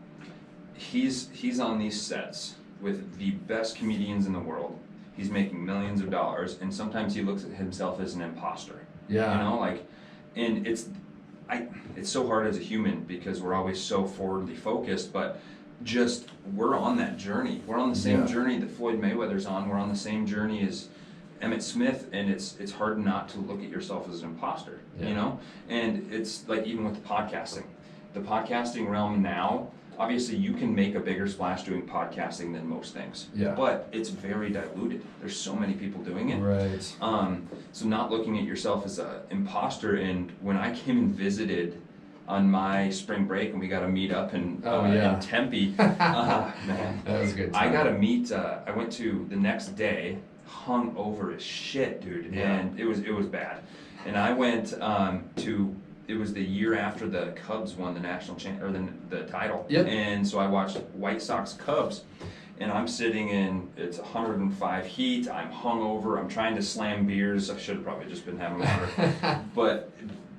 he's on these sets with the best comedians in the world. He's making millions of dollars, and sometimes he looks at himself as an imposter. Yeah. And it's so hard as a human because we're always so forwardly focused, but just we're on that journey. We're on the same journey that Floyd Mayweather's on. We're on the same journey as Emmett Smith, and it's hard not to look at yourself as an imposter, And it's like even with the podcasting realm now, obviously you can make a bigger splash doing podcasting than most things. Yeah. But it's very diluted. There's so many people doing it. Right. So not looking at yourself as an imposter. And when I came and visited on my spring break and we got to meet up in Tempe, man, that was good. I got to meet. I went to the next day, hung over as shit, dude, and it was bad. And I went to. It was the year after the Cubs won the national the title. Yep. And so I watched White Sox Cubs, and I'm sitting in, it's 105 heat, I'm hungover, I'm trying to slam beers, I should have probably just been having water. But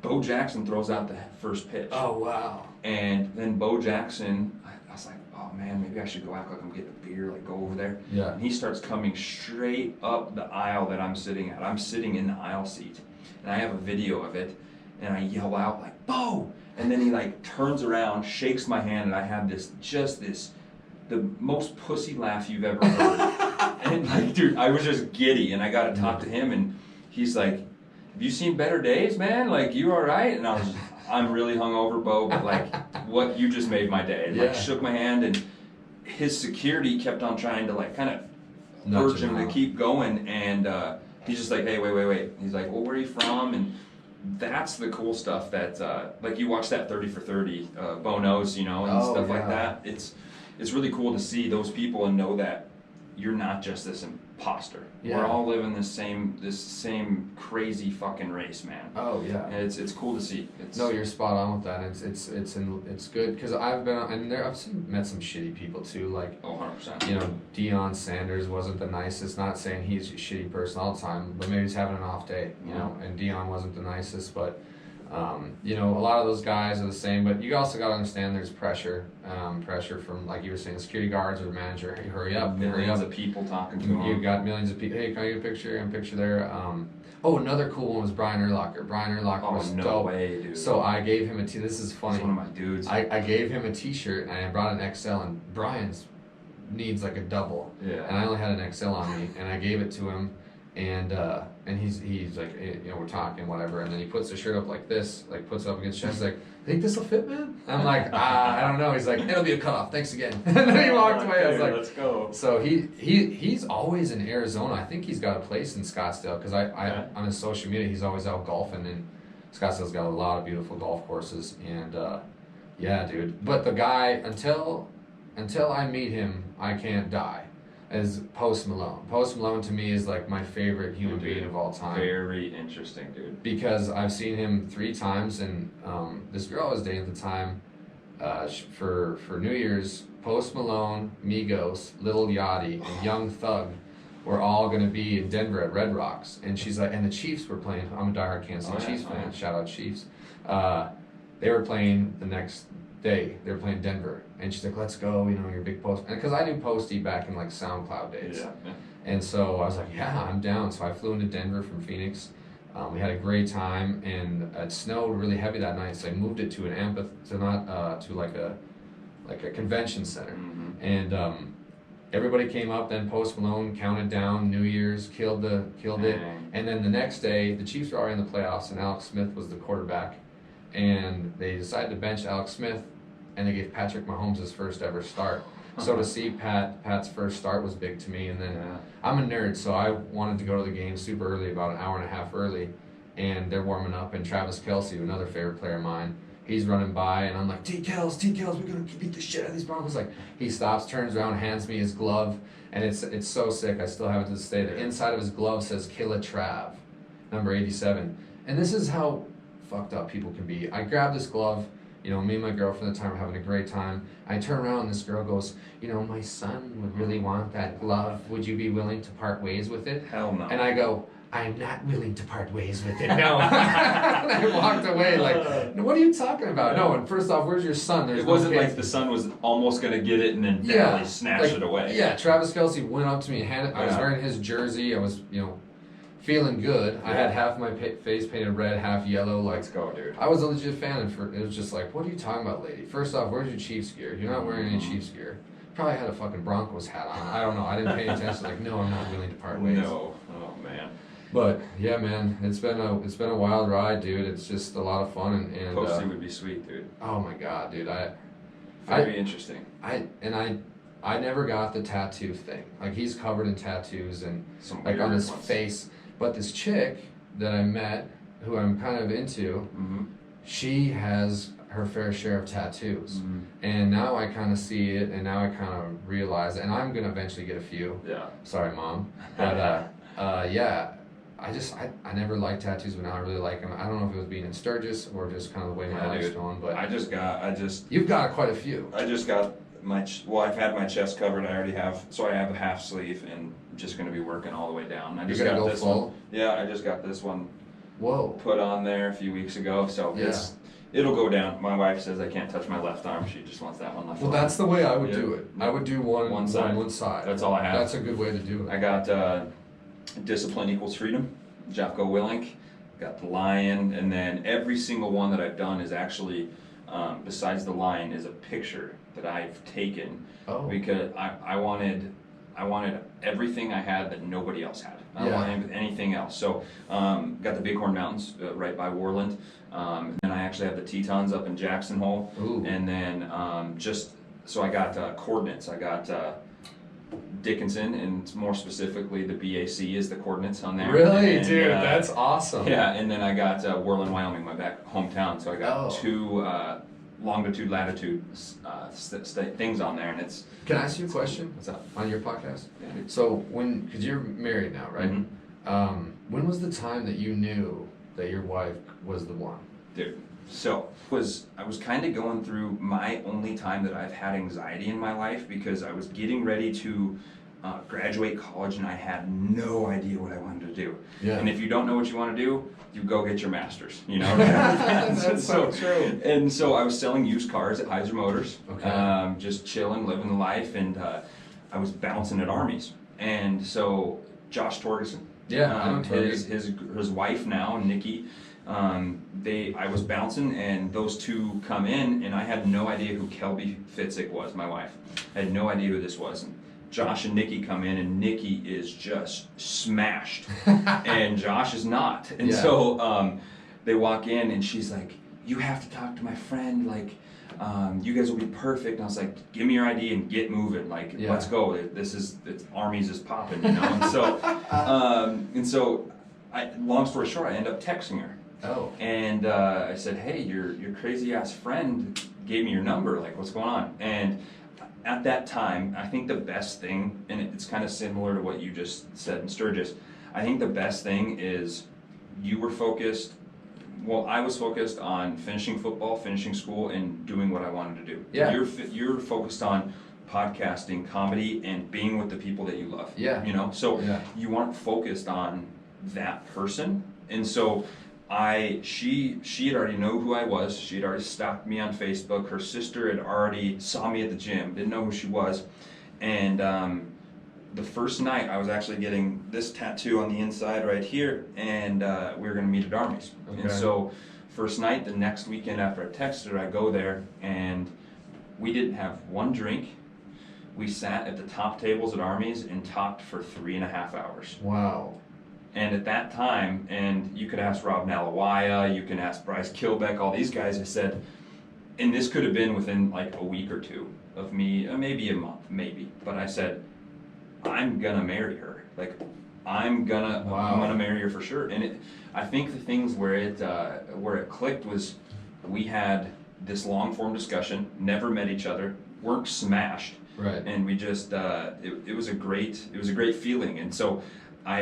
Bo Jackson throws out the first pitch. Oh, wow. And then Bo Jackson, I was like, oh man, maybe I should go act like I'm getting a beer, like go over there. Yeah. And he starts coming straight up the aisle that I'm sitting at. I'm sitting in the aisle seat, and I have a video of it. And I yell out like, Bo! And then he like turns around, shakes my hand, and I have the most pussy laugh you've ever heard. And like, dude, I was just giddy, and I got to talk to him, and he's like, have you seen better days, man? Like, you all right? And I'm really hungover, Bo, but like, what, you just made my day. And like, shook my hand, and his security kept on trying to like kind of urge him to keep going, and he's just like, hey, wait. He's like, well, where are you from? And that's the cool stuff that, like you watch that 30 for 30, Bonos, and stuff like that. It's really cool to see those people and know that you're not just this imposter. Yeah. We're all living this same crazy fucking race, man. Oh yeah. And it's cool to see. No, you're spot on with that. It's good because I've met some shitty people too. Like 100%. Deion Sanders wasn't the nicest. Not saying he's a shitty person all the time, but maybe he's having an off day. And Deion wasn't the nicest, but a lot of those guys are the same. But you also got to understand there's pressure from, like you were saying, security guards or the manager. Hey, hurry up! Millions of people talking to him. You got millions of people. Hey, can I get a picture? And a picture there. Another cool one was Brian Urlacher. Brian Urlacher was dope. No way, dude. So I gave him this is funny. He's one of my dudes. I gave him a t-shirt and I brought an XL, and Brian's needs like a double. Yeah. And I only had an XL on me, and I gave it to him, and he's like, we're talking, whatever, and then he puts the shirt up like this, like puts it up against his chest, he's like, think this'll fit, man? I'm like, I don't know. He's like, it'll be a cutoff, thanks again. And then he walked away. I was like, let's go. So he's always in Arizona. I think he's got a place in Scottsdale, because on his social media, he's always out golfing, and Scottsdale's got a lot of beautiful golf courses, and yeah, dude. But the guy, until I meet him, I can't die. is Post Malone. Post Malone to me is like my favorite human being of all time. Very interesting, dude. Because I've seen him 3 times, and this girl I was dating at the time, for New Year's, Post Malone, Migos, Lil Yachty, and Young Thug were all going to be in Denver at Red Rocks. And she's like, and the Chiefs were playing. I'm a diehard Kansas City Chiefs fan. Shout out Chiefs. They were playing the next day. They were playing Denver. And she's like, let's go, you know, you're a big Post. Because I knew Posty back in like SoundCloud days. Yeah. And so I was like, yeah, I'm down. So I flew into Denver from Phoenix. We had a great time, and it snowed really heavy that night, so I moved it to an to like a convention center. Mm-hmm. And everybody came up. Then Post Malone counted down New Year's, killed it. And then the next day, the Chiefs were already in the playoffs, and Alex Smith was the quarterback. And they decided to bench Alex Smith, and they gave Patrick Mahomes his first ever start. So to see Pat's first start was big to me. And then I'm a nerd, so I wanted to go to the game super early, about an hour and a half early. And they're warming up, and Travis Kelce, another favorite player of mine, he's running by, and I'm like, T-Kells, we're going to beat the shit out of these Broncos. Like, he stops, turns around, hands me his glove, and it's so sick. I still have it to this day. The inside of his glove says Killa Trav, number 87. And this is how fucked up people can be. I grabbed this glove. You know, me and my girlfriend at the time were having a great time. I turn around and this girl goes, you know, my son would really want that glove. Would you be willing to part ways with it? Hell no. And I go, I'm not willing to part ways with it, no. And I walked away like, what are you talking about? No, and first off, where's your son? It wasn't like the son was almost going to get it and then barely snatched it away. Yeah, Travis Kelce went up to me and handed, I was wearing his jersey. I was, you know, feeling good. I had half my face painted red, half yellow. Like, let's go, dude. I was a legit fan, and it was just like, what are you talking about, lady? First off, where's your Chiefs gear? You're not wearing any Chiefs gear. Probably had a fucking Broncos hat on. I don't know. I didn't pay attention. Like, no, I'm not willing to part ways. No. Oh, man. But yeah, man, it's been a wild ride, dude. It's just a lot of fun, and Posty would be sweet, dude. Oh my god, dude. Very interesting. I never got the tattoo thing. Like, he's covered in tattoos and like on his face. But this chick that I met, who I'm kind of into, she has her fair share of tattoos. And now I kind of see it, and now I kind of realize, and I'm going to eventually get a few. Yeah. Sorry, Mom. But, yeah, I never liked tattoos, but now I really like them. I don't know if it was being in Sturgis or just kind of the way my life's going, but... You've got quite a few. I just got I've had my chest covered. I already have, so I have a half sleeve, and I'm just going to be working all the way down. I just got this one. Yeah, I just got this one. Whoa. Put on there a few weeks ago, so it'll go down. My wife says I can't touch my left arm. She just wants that one left arm. Well, that's the way I would do it. I would do one side. That's all I have. That's a good way to do it. I got Discipline Equals Freedom, Jocko Willink. Got the lion, and then every single one that I've done is actually, besides the lion, is a picture that I've taken because I wanted everything I had that nobody else had. I don't want anything else. So got the Bighorn Mountains right by Worland, and I actually have the Tetons up in Jackson Hole. Ooh. And then so I got coordinates. I got Dickinson, and more specifically the BAC is the coordinates on there. Really, dude, that's awesome. Yeah, and then I got Worland, Wyoming, my back hometown. So I got two longitude, latitude things on there, and it's... Can I ask you a question? What's up? On your podcast? Yeah. So because you're married now, right? When was the time that you knew that your wife was the one? Dude, so I was kind of going through my only time that I've had anxiety in my life, because I was getting ready to graduate college, and I had no idea what I wanted to do. Yeah. And if you don't know what you want to do, you go get your master's, you know? That's so true. And so I was selling used cars at Heiser Motors, just chilling, living the life, and I was bouncing at armies. And so Josh Torgerson, his wife now, Nikki, I was bouncing, and those two come in, and I had no idea who Kelby Fitzik was, my wife. I had no idea who this was. And Josh and Nikki come in, and Nikki is just smashed, and Josh is not. And so they walk in, and she's like, you have to talk to my friend, like, you guys will be perfect. And I was like, give me your ID and get moving, like, let's go. Armies is popping, you know? And so, long story short, I end up texting her. Oh. And I said, hey, your crazy ass friend gave me your number, like, what's going on? And at that time, I think the best thing, and it's kind of similar to what you just said in Sturgis, I think the best thing is you were focused, well, I was focused on finishing football, finishing school, and doing what I wanted to do. Yeah. You're focused on podcasting, comedy, and being with the people that you love. Yeah. You know, so Yeah. you weren't focused on that person, and so she had already know who I was. She had already stalked me on Facebook. Her sister had already saw me at the gym, didn't know who she was, and the first night I was actually getting this tattoo on the inside right here, and we were gonna meet at Armies. Okay. And so first night, the next weekend after I texted her, I go there, and we didn't have one drink. We sat at the top tables at Armies and talked for 3.5 hours. Wow. And at that time, and you could ask Rob Nalawaya, you can ask Bryce Kilbeck, all these guys, I said, and this could have been within like a week or two of me, maybe a month, maybe, but I said, I'm gonna marry her. Like, I'm gonna marry her for sure. And I think the things where it clicked was we had this long form discussion, never met each other, weren't smashed, Right. and we just it was a great feeling. And so I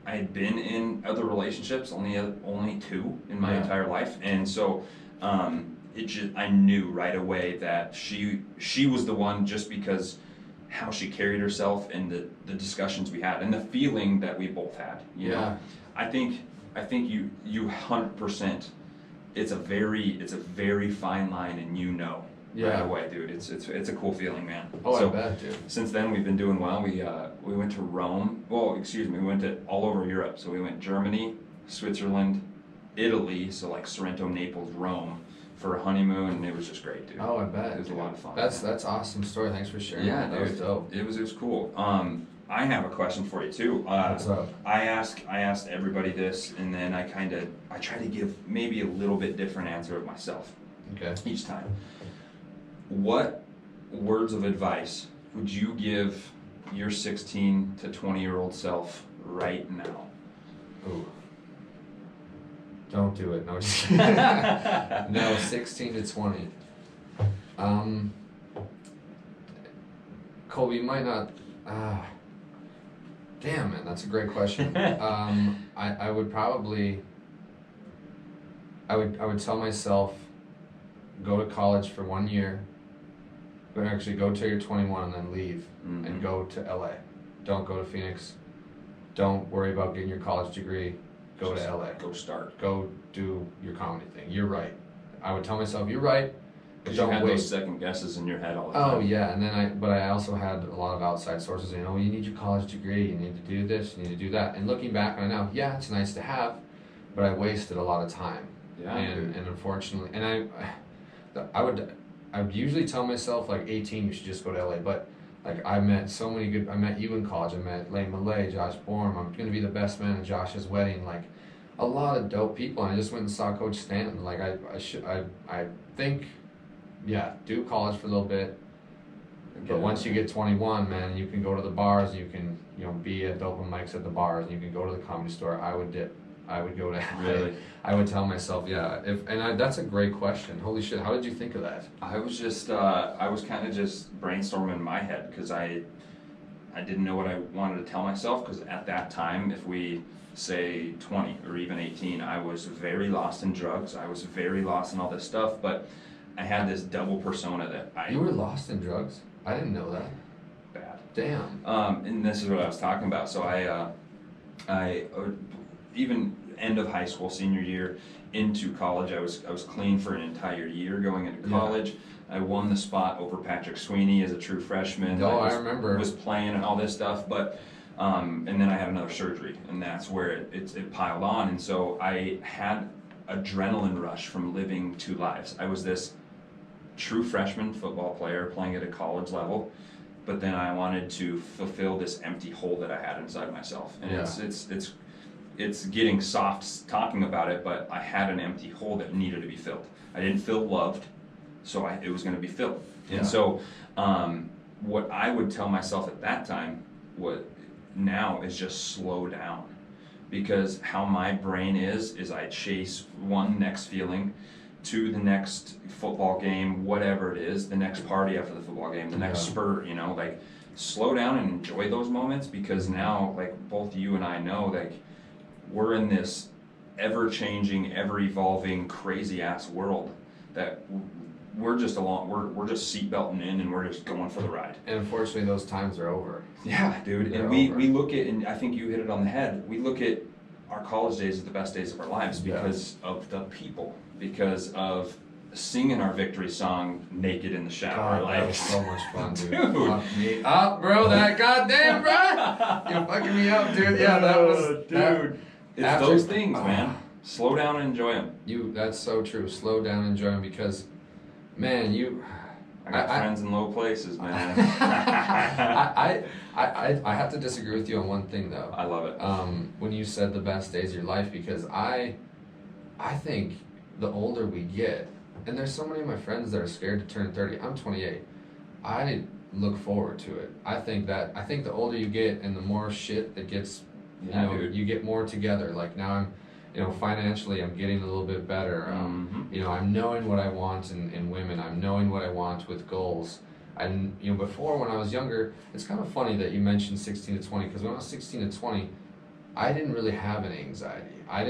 had been in other relationships, only 2 in my entire life, and so I knew right away that she was the one, just because how she carried herself and the discussions we had and the feeling that we both had. You know, I think you 100%. It's a very fine line, and right away, dude. It's a cool feeling, man. Oh, so, I bet, dude. Since then, we've been doing well. We went to Rome. Well, excuse me, we went to all over Europe. So we went Germany, Switzerland, Italy. So like Sorrento, Naples, Rome for a honeymoon, and it was just great, dude. Oh, I bet. It was a lot of fun. That's awesome story. Thanks for sharing. Yeah, that dude. was dope. It was cool. I have a question for you too. What's up? I asked everybody this, and then I try to give maybe a little bit different answer of myself Okay. each time. What words of advice would you give your 16 to 20-year-old self right now? Ooh. Don't do it. No, just kidding. No, 16 to 20. Colby, you might not. Damn, man, that's a great question. I would probably. I would tell myself, go to college for 1 year. But actually, go till you're 21 and then leave and go to LA. Don't go to Phoenix. Don't worry about getting your college degree. Go to LA. Go start. Go do your comedy thing. You're right. I would tell myself, you're right. Because you had those second guesses in your head all the time. Oh yeah, and then but I also had a lot of outside sources saying, oh, you need your college degree, you need to do this, you need to do that. And looking back on it now, yeah, it's nice to have, but I wasted a lot of time. Yeah. And unfortunately, and I would usually tell myself like 18, you should just go to LA, but like I met you in college, I met Lane Malay, Josh Borm, I'm gonna be the best man at Josh's wedding, like a lot of dope people, and I just went and saw Coach Stanton, like I think, yeah, do college for a little bit, but once you get 21, man, you can go to the bars, you can, be at open mics at the bars, and you can go to the comedy store. I would go to Really? I would tell myself, yeah, that's a great question. Holy shit, how did you think of that? I was just, I was kind of just brainstorming in my head, because I didn't know what I wanted to tell myself, because at that time, if we say 20 or even 18, I was very lost in drugs, I was very lost in all this stuff, but I had this double persona that You were lost in drugs? I didn't know that. bad. Damn. And this is what I was talking about. So I even end of high school, senior year, into college, I was clean for an entire year going into college. I won the spot over Patrick Sweeney as a true freshman. I remember. Was playing and all this stuff, but and then I had another surgery, and that's where it piled on. And so I had adrenaline rush from living 2 lives. I was this true freshman football player playing at a college level, but then I wanted to fulfill this empty hole that I had inside myself. And it's getting soft talking about it, but I had an empty hole that needed to be filled. I didn't feel loved, so it was going to be filled. Yeah. And so what I would tell myself at that time now is just slow down, because how my brain is I chase one next feeling, to the next football game, whatever it is, the next party after the football game, the next spurt, you know, like slow down and enjoy those moments, because now, like both you and I know, like we're in this ever-changing, ever-evolving, crazy-ass world that we're just we're just seatbelting in and we're just going for the ride. And unfortunately, those times are over. Yeah, dude. They're And over. we look at, and I think you hit it on the head, we look at our college days as the best days of our lives because of the people, because of singing our victory song naked in the shower. God, like, that was so much fun, dude. Dude. Fuck me up, bro. That goddamn, bro. You're fucking me up, dude. Yeah, that was, dude. It's after- those things, man. Slow down and enjoy them. That's so true. Slow down and enjoy them, because, man, I got friends in low places, man. I have to disagree with you on one thing, though. I love it. When you said the best days of your life, because I think the older we get, and there's so many of my friends that are scared to turn 30. I'm 28. I look forward to it. I think the older you get and the more shit that gets, Dude. you get more together. Like now I'm, financially I'm getting a little bit better. I'm knowing what I want in women. I'm knowing what I want with goals. And before, when I was younger, it's kind of funny that you mentioned 16 to 20, because when I was 16 to 20, I didn't really have any anxiety. I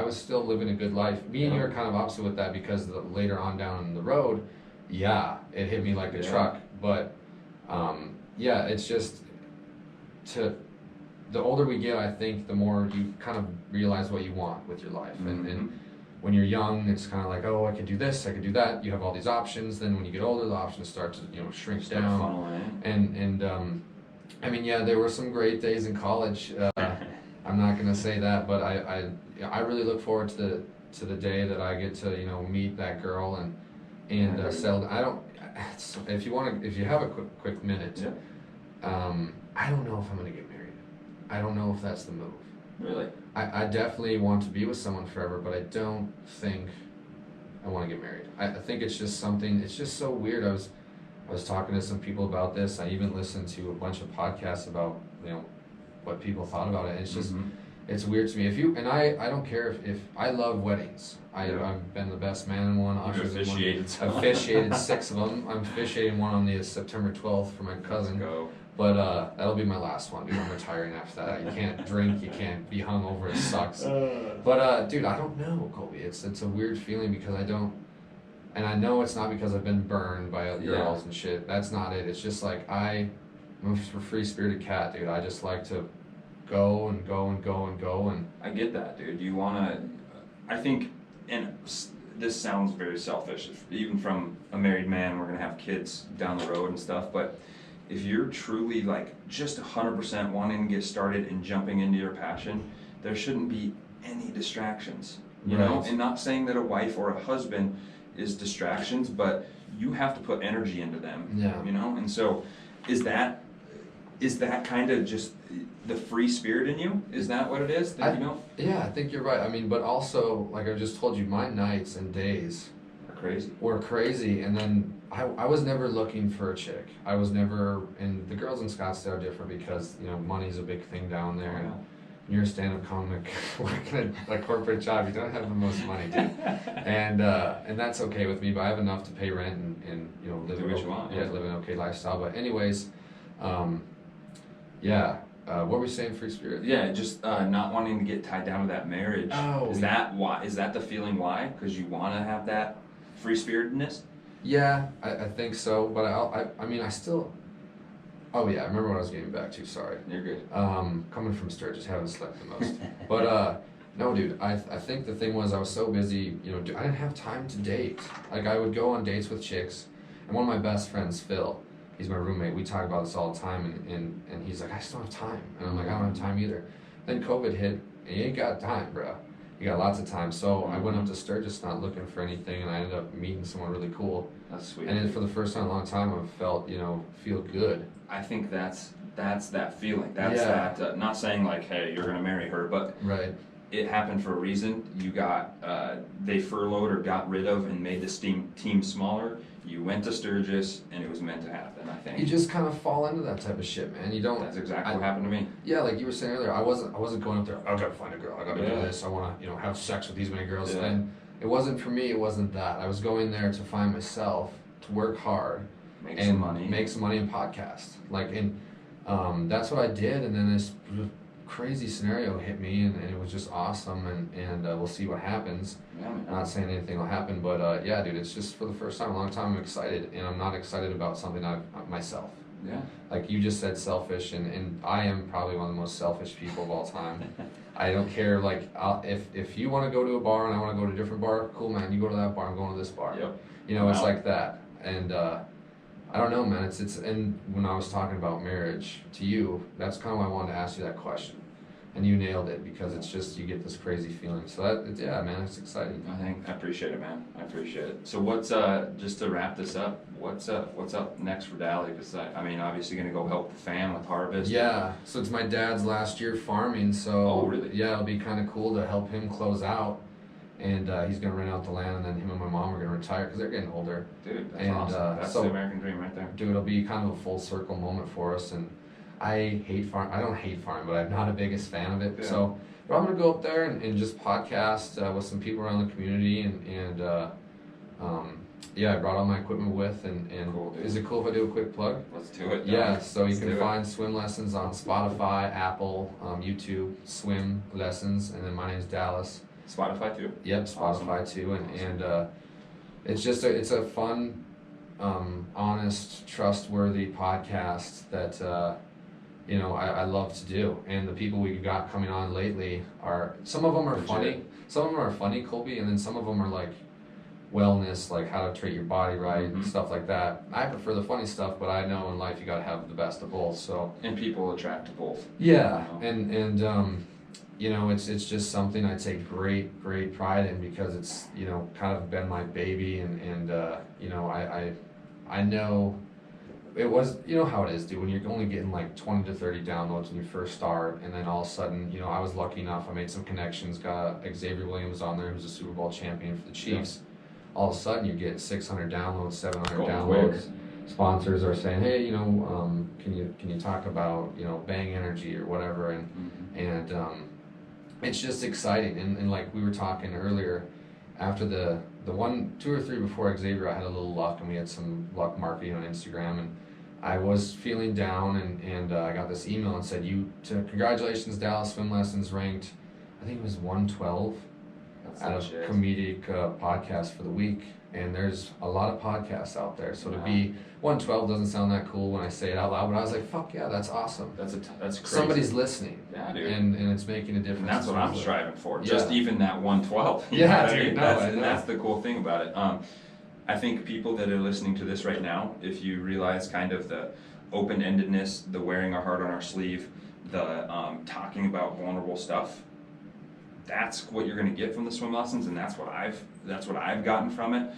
was still living a good life. Me and you are kind of opposite with that, because later on down the road, it hit me like a truck. But, it's just, the older we get, I think the more you kind of realize what you want with your life. And when you're young, it's kind of like, oh, I could do this, I could do that. You have all these options. Then when you get older, the options start to, shrink down. Funneling. And there were some great days in college. I'm not gonna say that, but I really look forward to the day that I get to meet that girl and settle. If you have a quick minute, I don't know if I'm gonna get married. I don't know if that's the move. Really? I definitely want to be with someone forever, but I don't think I want to get married. I think it's just something. It's just so weird. I was talking to some people about this. I even listened to a bunch of podcasts about what people thought about it. It's just it's weird to me. I don't care if I love weddings. I've been the best man in one. You've officiated some. I've officiated 6 of them. I'm officiating one on the September 12th for my cousin. Go. But that'll be my last one, dude. I'm retiring after that. You can't drink, you can't be hungover. It sucks. But dude, I don't know, Colby. It's a weird feeling, because I don't, and I know it's not because I've been burned by other girls and shit. That's not it. It's just like I'm a free-spirited cat, dude. I just like to go and go and go and go and. I get that, dude. You wanna, I think, and this sounds very selfish, even from a married man. We're gonna have kids down the road and stuff, but if you're truly like just 100% wanting to get started and jumping into your passion, there shouldn't be any distractions, you know? And not saying that a wife or a husband is distractions, but you have to put energy into them, you know? And so is that kind of just the free spirit in you? Is that what it is? Yeah, I think you're right. I mean, but also, like I just told you, my nights and days were crazy, and then I was never looking for a chick. I was never, and the girls in Scottsdale are different, because money's a big thing down there. And you're a stand-up comic working a corporate job. You don't have the most money, dude. And that's okay with me. But I have enough to pay rent and live live an okay lifestyle. But anyways, what were we saying? Free spirit. Yeah, just not wanting to get tied down to that marriage. Oh, is that why? Is that the feeling why? Because you want to have that free spiritedness? Yeah, I think so, but I still. Oh yeah, I remember what I was getting back to. Sorry. You're good. Coming from Sturgis, haven't slept the most. But no, dude, I think the thing was I was so busy. I didn't have time to date. Like I would go on dates with chicks, and one of my best friends, Phil, he's my roommate. We talk about this all the time, and he's like, I just don't have time, and I'm like, I don't have time either. Then COVID hit, and you ain't got time, bro. You got lots of time. So I went up to Sturgis not looking for anything, and I ended up meeting someone really cool. That's sweet. And then for the first time in a long time, I felt, feel good. I think that's that feeling. That's that, not saying like, hey, you're going to marry her, but it happened for a reason. You got, they furloughed or got rid of and made this team smaller. You went to Sturgis, and it was meant to happen, I think. You just kind of fall into that type of shit, man. You don't. That's exactly what happened to me. Yeah, like you were saying earlier, I wasn't going up there, I gotta find a girl, I gotta do this, I wanna, have sex with these many girls. And it wasn't for me, it wasn't that. I was going there to find myself, to work hard, Make and some money. make some money in podcast. Like, and that's what I did, and then this crazy scenario hit me, and it was just awesome, and we'll see what happens. Yeah, man. Not saying anything will happen, but yeah, dude, it's just for the first time in a long time I'm excited, and I'm not excited about something myself. Yeah. Like you just said, selfish, and I am probably one of the most selfish people of all time. I don't care, like, if you want to go to a bar and I want to go to a different bar, cool, man, you go to that bar, I'm going to this bar. Yep. You know, it's Wow. like that, and I don't know, man, it's, and when I was talking about marriage to you, that's kind of why I wanted to ask you that question. And you nailed it, because it's just, you get this crazy feeling. So yeah, man, it's exciting. I appreciate it, man. I appreciate it. So what's just to wrap this up? What's up next for Dally? Because I mean, obviously gonna go help the fam with harvest. Yeah, so it's my dad's last year farming, so Oh, really? yeah, it'll be kind of cool to help him close out. And he's gonna rent out the land, and then him and my mom are gonna retire because they're getting older. Dude, that's And, awesome. That's so- the American dream right there. Dude, it'll be kind of a full circle moment for us. And I hate farm. I don't hate farming, but I'm not a biggest fan of it. Yeah. So but I'm gonna go up there and just podcast with some people around the community, and yeah, I brought all my equipment with, and Cool, dude. is it cool if I do a quick plug? Let's do it. Yeah, dog. so you Let's can do it. find swim lessons on Spotify, Apple, YouTube, swim lessons, and then my name's Dalyss. Spotify too. Yep, Spotify Awesome. too, and it's just it's a fun, honest, trustworthy podcast that you know I love to do, and the people we got coming on lately are, some of them are Legit. funny, Colby, and then some of them are like wellness, like how to treat your body right and Mhm. stuff like that. I prefer the funny stuff, but I know in life you gotta have the best of both. So And people attract to both. yeah, You and you know, it's just something I take great pride in, because it's, you know, kind of been my baby, and you know, I know it was, you know how it is, dude, when you're only getting like 20 to 30 downloads when you first start, and then all of a sudden, you know, I was lucky enough, I made some connections, got Xavier Williams on there, who's a Super Bowl champion for the Chiefs. All of a sudden you get 600 downloads, 700 Going downloads. quick. Sponsors are saying, hey, you know, can you talk about, you know, Bang Energy or whatever, and it's just exciting, and like we were talking earlier, after the 1, 2 or 3 before Xavier, I had a little luck, and we had some luck marketing on Instagram, and I was feeling down, and I got this email and said, congratulations, Dalyss Swim Lessons ranked, I think it was 112 That's out of legit. comedic podcast for the week, and there's a lot of podcasts out there, so to Wow. be 112 doesn't sound that cool when I say it out loud, but I was like, fuck yeah, that's awesome. That's crazy. Somebody's listening, Yeah, dude. and it's making a difference. And that's what in I'm terms of- striving for. Yeah. Just even that 112. You Yeah, know what I dude, mean? no, That's, I and know. that's the cool thing about it. I think people that are listening to this right now, if you realize kind of the open-endedness, the wearing our heart on our sleeve, the talking about vulnerable stuff, that's what you're going to get from the swim lessons, and that's what I've gotten from it.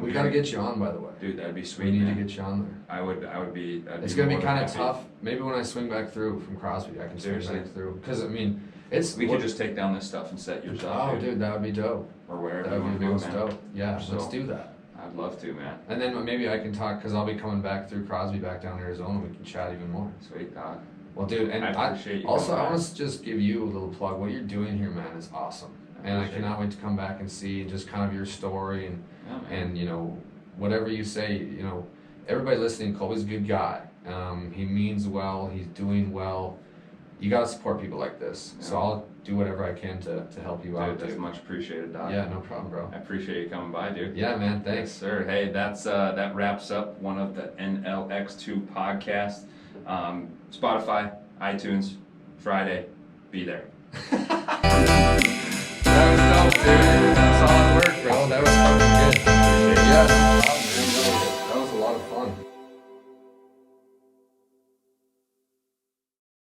We gotta get you on, by the way. Dude, that'd be We sweet. need man. to get you on there. I would be. I'd It's gonna be more than kind of happy. tough. Maybe when I swing back through from Crosby, I can swing Seriously. back through. Because I mean, it's. We could just take down this stuff and set yours up, Oh, dude, that would be dope. or wherever That you would want be to go, most man. dope. Yeah, So- let's do that. I'd love to, man. And then maybe I can talk, because I'll be coming back through Crosby back down to Arizona. We can chat even more. Sweet dog. Well, dude, and I appreciate you also coming I by. want to just give you a little plug. What you're doing here, man, is awesome. And I appreciate cannot wait to come back and see just kind of your story, and Yeah, man. and you know, whatever you say, you know, everybody listening, Colby's a good guy. He means well, he's doing well. You gotta support people like this. So Yeah. I'll do whatever I can to help you out, Dude, that's dude. much appreciated, dog. Yeah, no problem, bro. I appreciate you coming by, dude. Yeah, man, Yes, thanks. sir. Hey, that wraps up one of the NLX2 podcasts. Spotify, iTunes, Friday, be there. That was dope, dude. Solid work, bro. That was fucking good. Yeah.